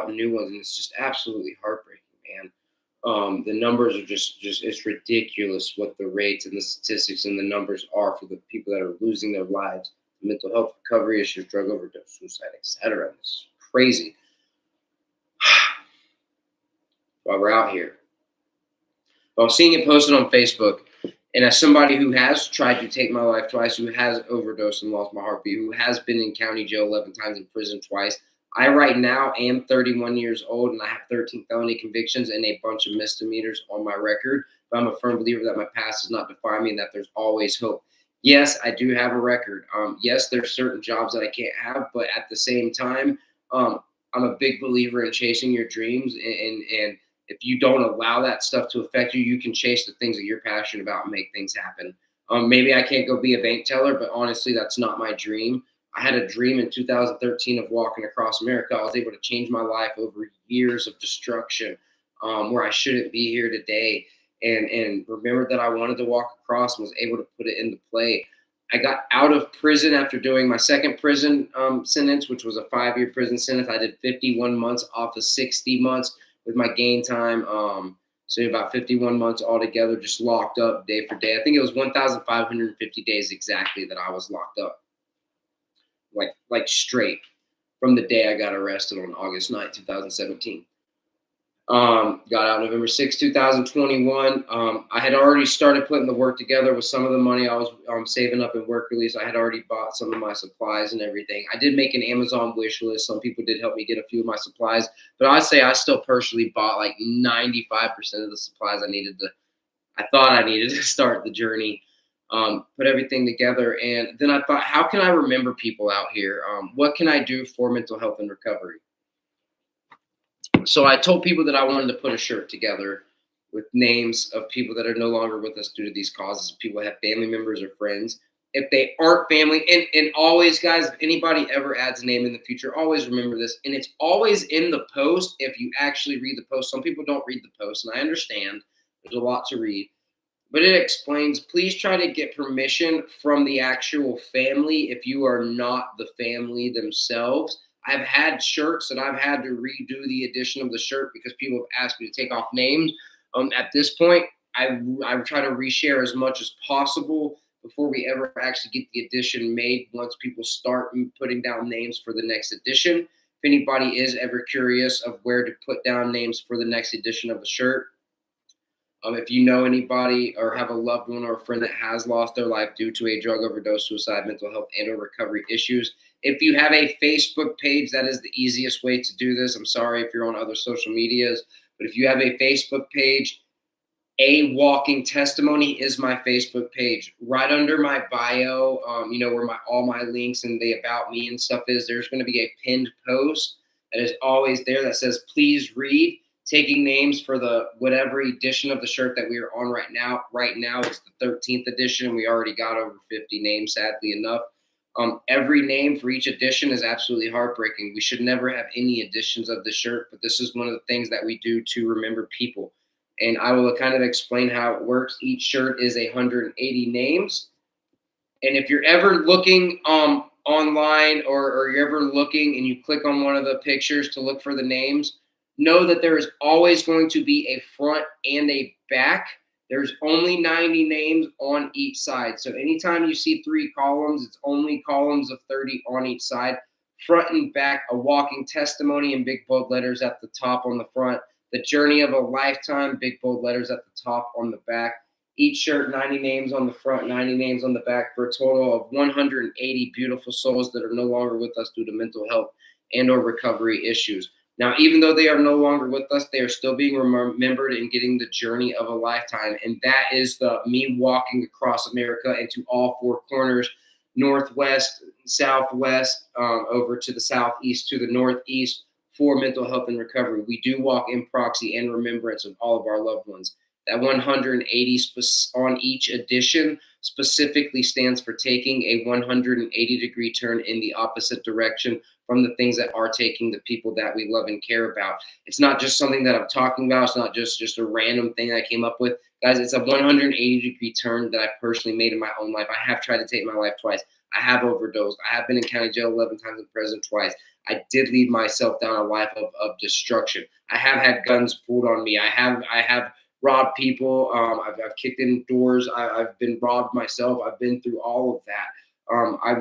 new ones, and it's just absolutely heartbreaking, man. The numbers are just it's ridiculous what the rates and the statistics and the numbers are for the people that are losing their lives, mental health recovery issues, drug overdose, suicide, etc. It's crazy. While we're out here, I was seeing it posted on Facebook, and as somebody who has tried to take my life twice, who has overdosed and lost my heartbeat, who has been in county jail 11 times, in prison twice, I right now am 31 years old, and I have 13 felony convictions and a bunch of misdemeanors on my record. But I'm a firm believer that my past does not define me and that there's always hope. Yes, I do have a record. Yes, there's certain jobs that I can't have, but at the same time, I'm a big believer in chasing your dreams, and if you don't allow that stuff to affect you, you can chase the things that you're passionate about and make things happen. Maybe I can't go be a bank teller, but honestly, that's not my dream. I had a dream in 2013 of walking across America. I was able to change my life over years of destruction, where I shouldn't be here today. And remembered that I wanted to walk across and was able to put it into play. I got out of prison after doing my second prison sentence, which was a 5-year prison sentence. I did 51 months off of 60 months with my gain time. So about 51 months altogether, just locked up day for day. I think it was 1,550 days exactly that I was locked up. Like straight from the day I got arrested on August 9th, 2017. Got out November 6th, 2021. I had already started putting the work together with some of the money I was saving up in work release. I had already bought some of my supplies and everything. I did make an Amazon wish list. Some people did help me get a few of my supplies, but I'd say I still personally bought like 95% of the supplies I thought I needed to start the journey. Put everything together. And then I thought, how can I remember people out here? What can I do for mental health and recovery? So I told people that I wanted to put a shirt together with names of people that are no longer with us due to these causes. People have family members or friends. If they aren't family, and always, guys, if anybody ever adds a name in the future, always remember this. And it's always in the post if you actually read the post. Some people don't read the post, and I understand. There's a lot to read. But it explains, please try to get permission from the actual family if you are not the family themselves. I've had shirts that I've had to redo the edition of the shirt because people have asked me to take off names. At this point, I try to reshare as much as possible before we ever actually get the edition made. Once people start putting down names for the next edition, if anybody is ever curious of where to put down names for the next edition of the shirt, if you know anybody or have a loved one or a friend that has lost their life due to a drug overdose, suicide, mental health, and or recovery issues, if you have a Facebook page, that is the easiest way to do this. I'm sorry if you're on other social medias, but if you have a Facebook page, A Walking Testimony is my Facebook page. Right under my bio, where all my links and the about me and stuff is, there's going to be a pinned post that is always there that says, please read. Taking names for the whatever edition of the shirt that we are on right now. Right now it's the 13th edition. We already got over 50 names, sadly enough. Every name for each edition is absolutely heartbreaking. We should never have any editions of the shirt, but this is one of the things that we do to remember people. And I will kind of explain how it works. Each shirt is 180 names. And if you're ever looking online or you're ever looking and you click on one of the pictures to look for the names, Know that there is always going to be a front and a back. There's only 90 names on each side. So anytime you see 3 columns, it's only columns of 30 on each side. Front and back, a walking testimony in big bold letters at the top on the front. The journey of a lifetime, big bold letters at the top on the back. Each shirt, 90 names on the front, 90 names on the back, for a total of 180 beautiful souls that are no longer with us due to mental health and or recovery issues. Now, even though they are no longer with us, they are still being remembered and getting the journey of a lifetime. And that is me walking across America into all 4 corners, northwest, southwest, over to the southeast, to the northeast, for mental health and recovery. We do walk in proxy and remembrance of all of our loved ones. That 180 on each edition specifically stands for taking a 180-degree turn in the opposite direction from the things that are taking the people that we love and care about. It's not just something that I'm talking about. It's not just a random thing I came up with. Guys, it's a 180-degree turn that I personally made in my own life. I have tried to take my life twice. I have overdosed. I have been in county jail 11 times in prison twice. I did lead myself down a life of destruction. I have had guns pulled on me. I have robbed people. I've kicked in doors. I've been robbed myself. I've been through all of that. I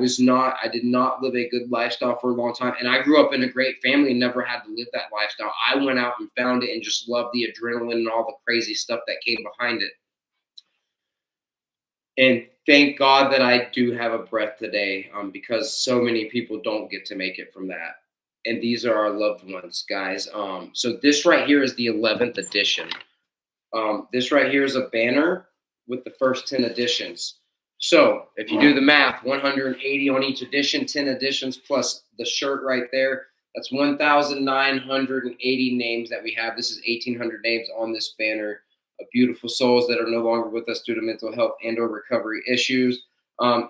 did not live a good lifestyle for a long time. And I grew up in a great family and never had to live that lifestyle. I went out and found it and just loved the adrenaline and all the crazy stuff that came behind it. And thank God that I do have a breath today, because so many people don't get to make it from that. And these are our loved ones, guys. So this right here is the 11th edition. This right here is a banner with the first 10 editions. So if you do the math, 180 on each edition, 10 editions plus the shirt right there, that's 1,980 names that we have. This is 1,800 names on this banner of beautiful souls that are no longer with us due to mental health and or recovery issues.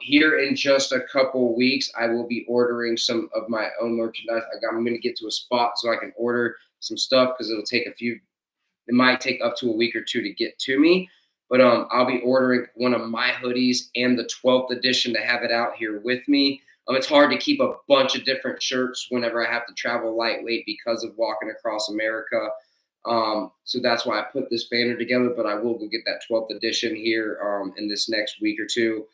Here in just a couple weeks, I will be ordering some of my own merchandise. I'm going to get to a spot so I can order some stuff, because it might take up to a week or 2 to get to me. But I'll be ordering one of my hoodies and the 12th edition to have it out here with me. It's hard to keep a bunch of different shirts whenever I have to travel lightweight because of walking across America. So that's why I put this banner together, but I will go get that 12th edition here in this next week or 2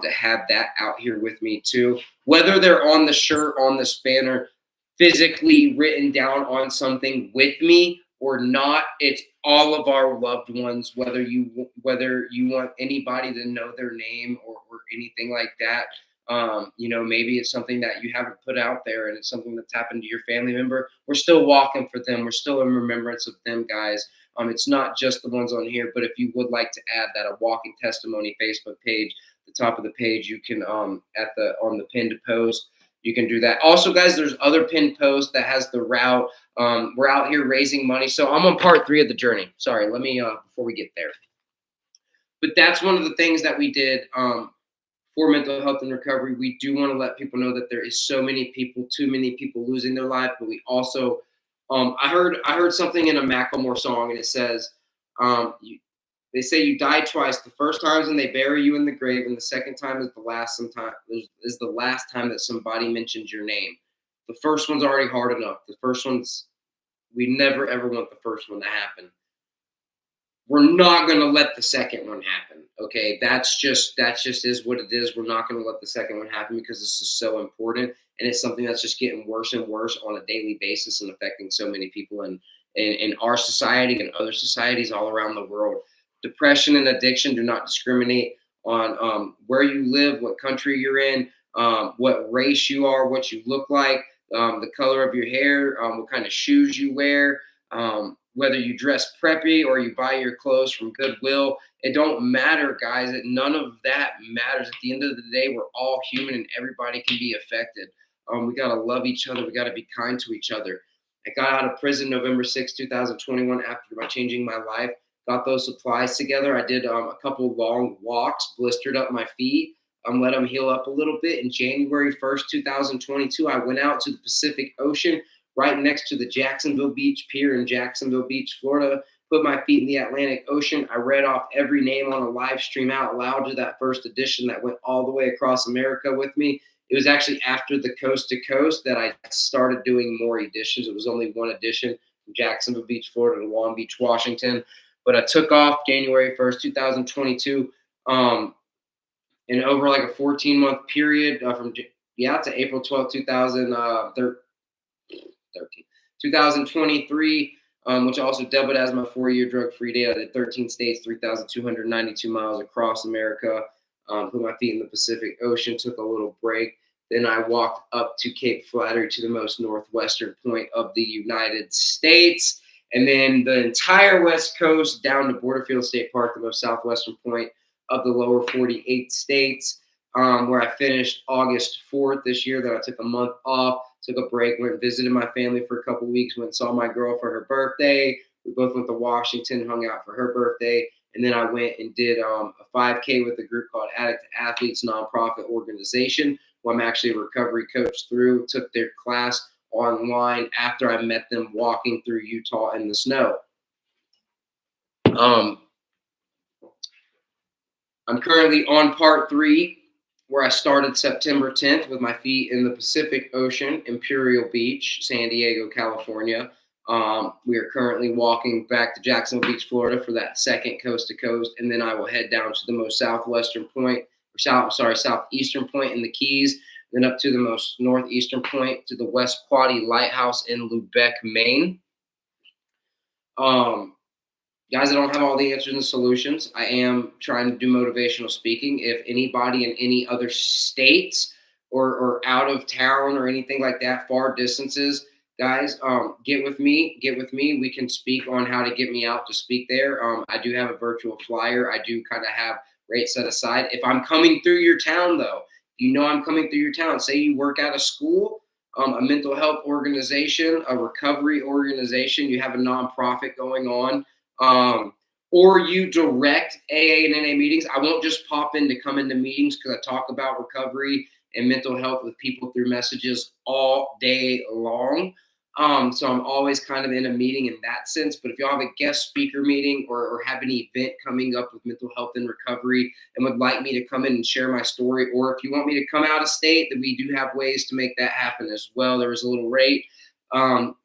to have that out here with me too. Whether they're on the shirt, on this banner, physically written down on something with me or not, it's all of our loved ones, whether you want anybody to know their name or anything like that. Maybe it's something that you haven't put out there and it's something that's happened to your family member. We're still walking for them. We're still in remembrance of them, guys. It's not just the ones on here, but if you would like to add that, a walking testimony Facebook page, the top of the page, you can on the pinned post, you can do that. Also, guys, there's other pinned posts that has the route. We're out here raising money. So I'm on part 3 of the journey. Sorry, let me before we get there. But that's one of the things that we did for mental health and recovery. We do want to let people know that there is too many people losing their life. But we also, I heard something in a Macklemore song, and it says, they say you die twice. The first time is when they bury you in the grave, and the second time is the last time that somebody mentions your name. The first one's already hard enough. We never ever want the first one to happen. We're not going to let the second one happen. Okay, that's just is what it is. We're not going to let the second one happen because this is so important, and it's something that's just getting worse and worse on a daily basis and affecting so many people in our society and other societies all around the world. Depression and addiction do not discriminate on where you live, what country you're in, what race you are, what you look like, the color of your hair, what kind of shoes you wear, whether you dress preppy or you buy your clothes from Goodwill. It don't matter, guys. None of that matters. At the end of the day, we're all human and everybody can be affected. We got to love each other. We got to be kind to each other. I got out of prison November 6, 2021 after changing my life. Got those supplies together. I did a couple long walks, blistered up my feet, let them heal up a little bit. In January 1st, 2022, I went out to the Pacific Ocean right next to the Jacksonville Beach Pier in Jacksonville Beach, Florida, put my feet in the Atlantic Ocean. I read off every name on a live stream out loud to that first edition that went all the way across America with me. It was actually after the Coast to Coast that I started doing more editions. It was only one edition from Jacksonville Beach, Florida to Long Beach, Washington. But I took off January 1st, 2022. And over like a 14-month period to April 12th, 2023, which also doubled as my 4-year drug-free day. I did 13 states, 3,292 miles across America, put my feet in the Pacific Ocean, took a little break. Then I walked up to Cape Flattery to the most northwestern point of the United States. And then the entire West Coast down to Borderfield State Park, the most southwestern point of the lower 48 states, where I finished August 4th this year. Then I took a month off, took a break, went and visited my family for a couple of weeks, went and saw my girl for her birthday. We both went to Washington, hung out for her birthday. And then I went and did a 5K with a group called Addict to Athletes nonprofit organization, who I'm actually a recovery coach through. Took their class online after I met them walking through Utah in the snow. I'm currently on part 3, where I started September 10th with my feet in the Pacific Ocean, Imperial Beach, San Diego, California. We are currently walking back to Jacksonville Beach, Florida for that second coast to coast, and then I will head down to the most southeastern point in the Keys, then up to the most northeastern point to the West Quoddy Lighthouse in Lubec, Maine. Guys, I don't have all the answers and solutions. I am trying to do motivational speaking. If anybody in any other states or out of town or anything like that, far distances, guys, get with me. We can speak on how to get me out to speak there. I do have a virtual flyer. I do kind of have rates set aside. If I'm coming through your town, though, I'm coming through your town. Say you work at a school, a mental health organization, a recovery organization, you have a nonprofit going on, or you direct AA and NA meetings. I won't just pop in to come into meetings, because I talk about recovery and mental health with people through messages all day long. So I'm always kind of in a meeting in that sense. But if y'all have a guest speaker meeting or have an event coming up with mental health and recovery and would like me to come in and share my story, or if you want me to come out of state, that we do have ways to make that happen as well. There is a little rate. I'll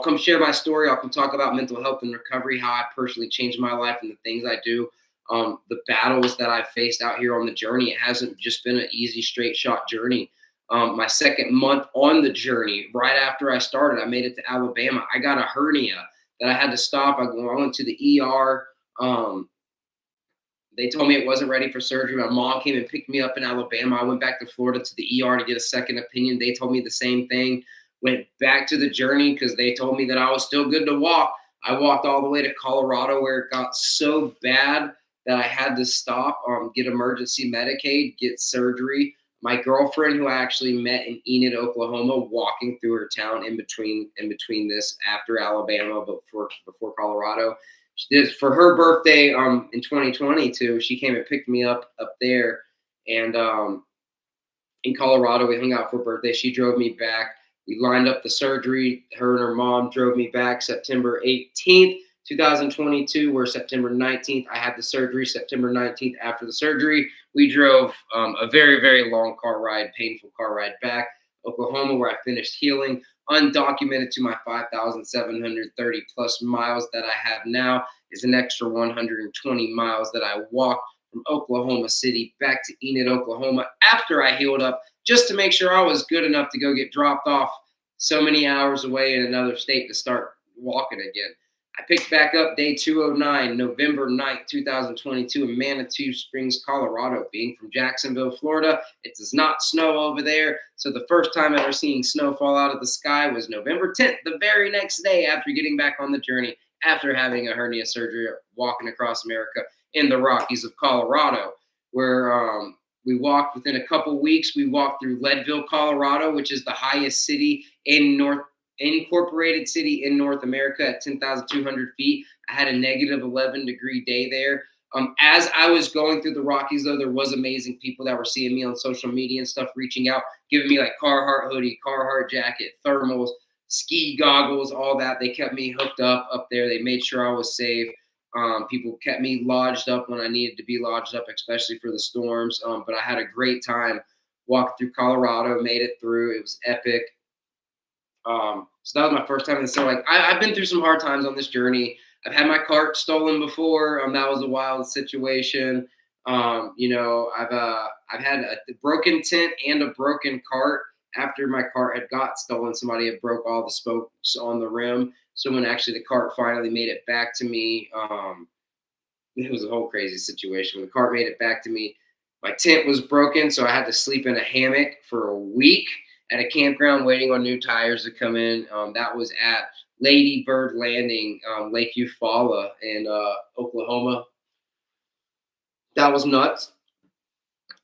come share my story. I'll come talk about mental health and recovery, how I personally changed my life and the things I do. The battles that I've faced out here on the journey. It hasn't just been an easy, straight shot journey. My second month on the journey, right after I started, I made it to Alabama. I got a hernia that I had to stop. I went to the ER. They told me it wasn't ready for surgery. My mom came and picked me up in Alabama. I went back to Florida to the ER to get a second opinion. They told me the same thing. Went back to the journey because they told me that I was still good to walk. I walked all the way to Colorado, where it got so bad that I had to stop, get emergency Medicaid, get surgery. My girlfriend, who I actually met in Enid, Oklahoma, walking through her town in between this, after Alabama, but before Colorado. She did for her birthday in 2022. She came and picked me up there, and in Colorado, we hung out for her birthday. She drove me back. We lined up the surgery. Her and her mom drove me back September 18th, 2022, where September 19th, I had the surgery. September 19th, after the surgery, we drove a very, very long painful car ride back Oklahoma, where I finished healing. Undocumented to my 5,730 plus miles that I have now is an extra 120 miles that I walked from Oklahoma City back to Enid, Oklahoma, after I healed up, just to make sure I was good enough to go get dropped off so many hours away in another state to start walking again. I picked back up day 209, November 9th, 2022, in Manitou Springs, Colorado. Being from Jacksonville, Florida, it does not snow over there. So the first time ever seeing snow fall out of the sky was November 10th, the very next day after getting back on the journey, after having a hernia surgery, walking across America in the Rockies of Colorado, where we walked within a couple weeks. We walked through Leadville, Colorado, which is the highest city incorporated city in North America at 10,200 feet. I had a negative 11 degree day there. As I was going through the Rockies, though, there was amazing people that were seeing me on social media and stuff, reaching out, giving me like Carhartt hoodie, Carhartt jacket, thermals, ski goggles, all that. They kept me hooked up there. They made sure I was safe. People kept me lodged up when I needed to be lodged up, especially for the storms. But I had a great time walking through Colorado, made it through. It was epic. So that was my first time. And so like I've been through some hard times on this journey. I've had my cart stolen before. That was a wild situation. I've had a broken tent and a broken cart. After my cart had got stolen, somebody had broke all the spokes on the rim. So when actually the cart finally made it back to me, it was a whole crazy situation. When the cart made it back to me, my tent was broken, so I had to sleep in a hammock for a week at a campground waiting on new tires to come in. That was at Lady Bird Landing, Lake Eufaula in Oklahoma. That was nuts.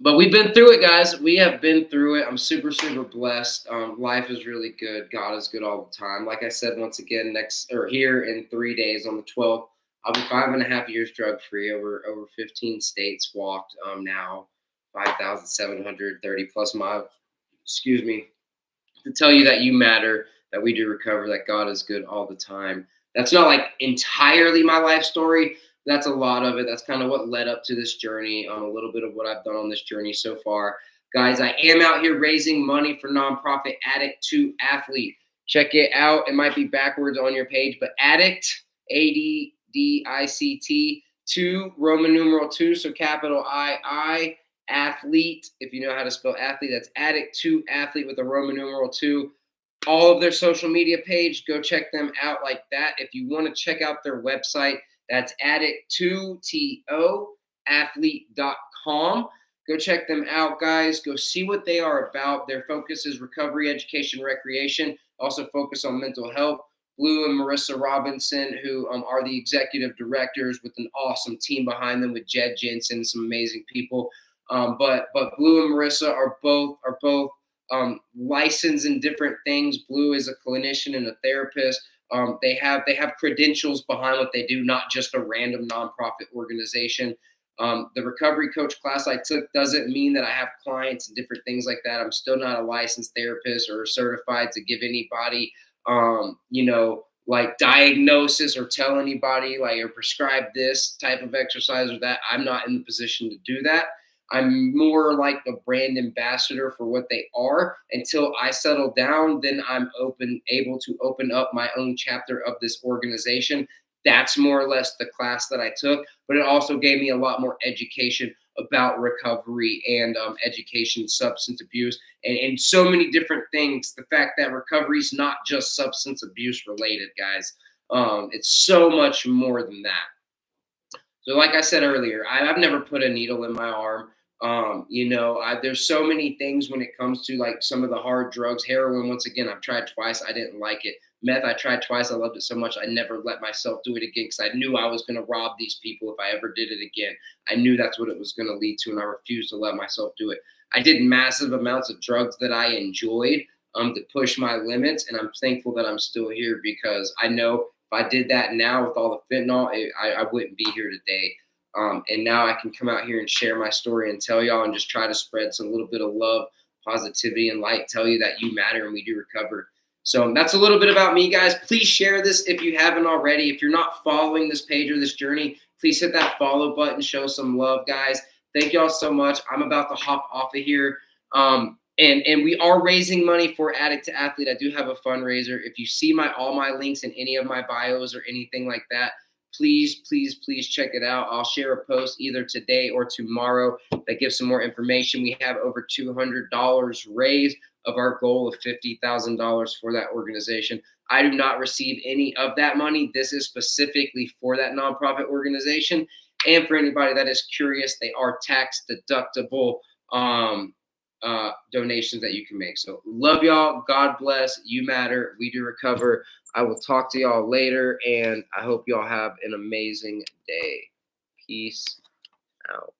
But we've been through it, guys. We have been through it. I'm super, super blessed. Life is really good. God is good all the time. Like I said, once again, here in 3 days on the 12th, I'll be 5.5 years drug free, over 15 states walked. Now 5,730 plus miles. Excuse me. To tell you that you matter, that we do recover, that God is good all the time. That's not like entirely my life story. That's a lot of it. That's kind of what led up to this journey. A little bit of what I've done on this journey so far. Guys, I am out here raising money for nonprofit Addict to Athlete. Check it out. It might be backwards on your page, but Addict, ADDICT, 2, Roman numeral 2, so capital I, Athlete. If you know how to spell athlete, that's Addict to Athlete with a Roman numeral 2. All of their social media page, go check them out like that. If you want to check out their website, that's addict2athlete.com. Go check them out, guys. Go see what they are about. Their focus is recovery, education, recreation. Also focus on mental health. Blue and Marissa Robinson, who are the executive directors with an awesome team behind them with Jed Jensen, some amazing people. But Blue and Marissa are both licensed in different things. Blue is a clinician and a therapist. They have credentials behind what they do, not just a random nonprofit organization. The recovery coach class I took doesn't mean that I have clients and different things like that. I'm still not a licensed therapist or certified to give anybody, like diagnosis or tell anybody like or prescribe this type of exercise or that. I'm not in the position to do that. I'm more like a brand ambassador for what they are. Until I settle down, then I'm able to open up my own chapter of this organization. That's more or less the class that I took, but it also gave me a lot more education about recovery and education, substance abuse, and so many different things. The fact that recovery is not just substance abuse related, guys. It's so much more than that. So, like I said earlier, I've never put a needle in my arm. There's so many things when it comes to like some of the hard drugs. Heroin, once again, I've tried twice. I didn't like it. Meth, I tried twice. I loved it so much. I never let myself do it again because I knew I was going to rob these people if I ever did it again. I knew that's what it was going to lead to, and I refused to let myself do it. I did massive amounts of drugs that I enjoyed to push my limits, and I'm thankful that I'm still here because I know if I did that now with all the fentanyl, I wouldn't be here today. And now I can come out here and share my story and tell y'all and just try to spread some little bit of love, positivity, and light, tell you that you matter and we do recover. So that's a little bit about me, guys. Please share this if you haven't already. If you're not following this page or this journey, please hit that follow button, show some love, guys. Thank y'all so much. I'm about to hop off of here. And we are raising money for Addict to Athlete. I do have a fundraiser. If you see all my links in any of my bios or anything like that, please, please, please check it out. I'll share a post either today or tomorrow that gives some more information. We have over $200 raised of our goal of $50,000 for that organization. I do not receive any of that money. This is specifically for that nonprofit organization. And for anybody that is curious, they are tax deductible donations that you can make. So love y'all. God bless. You matter. We do recover. I will talk to y'all later, and I hope y'all have an amazing day. Peace out.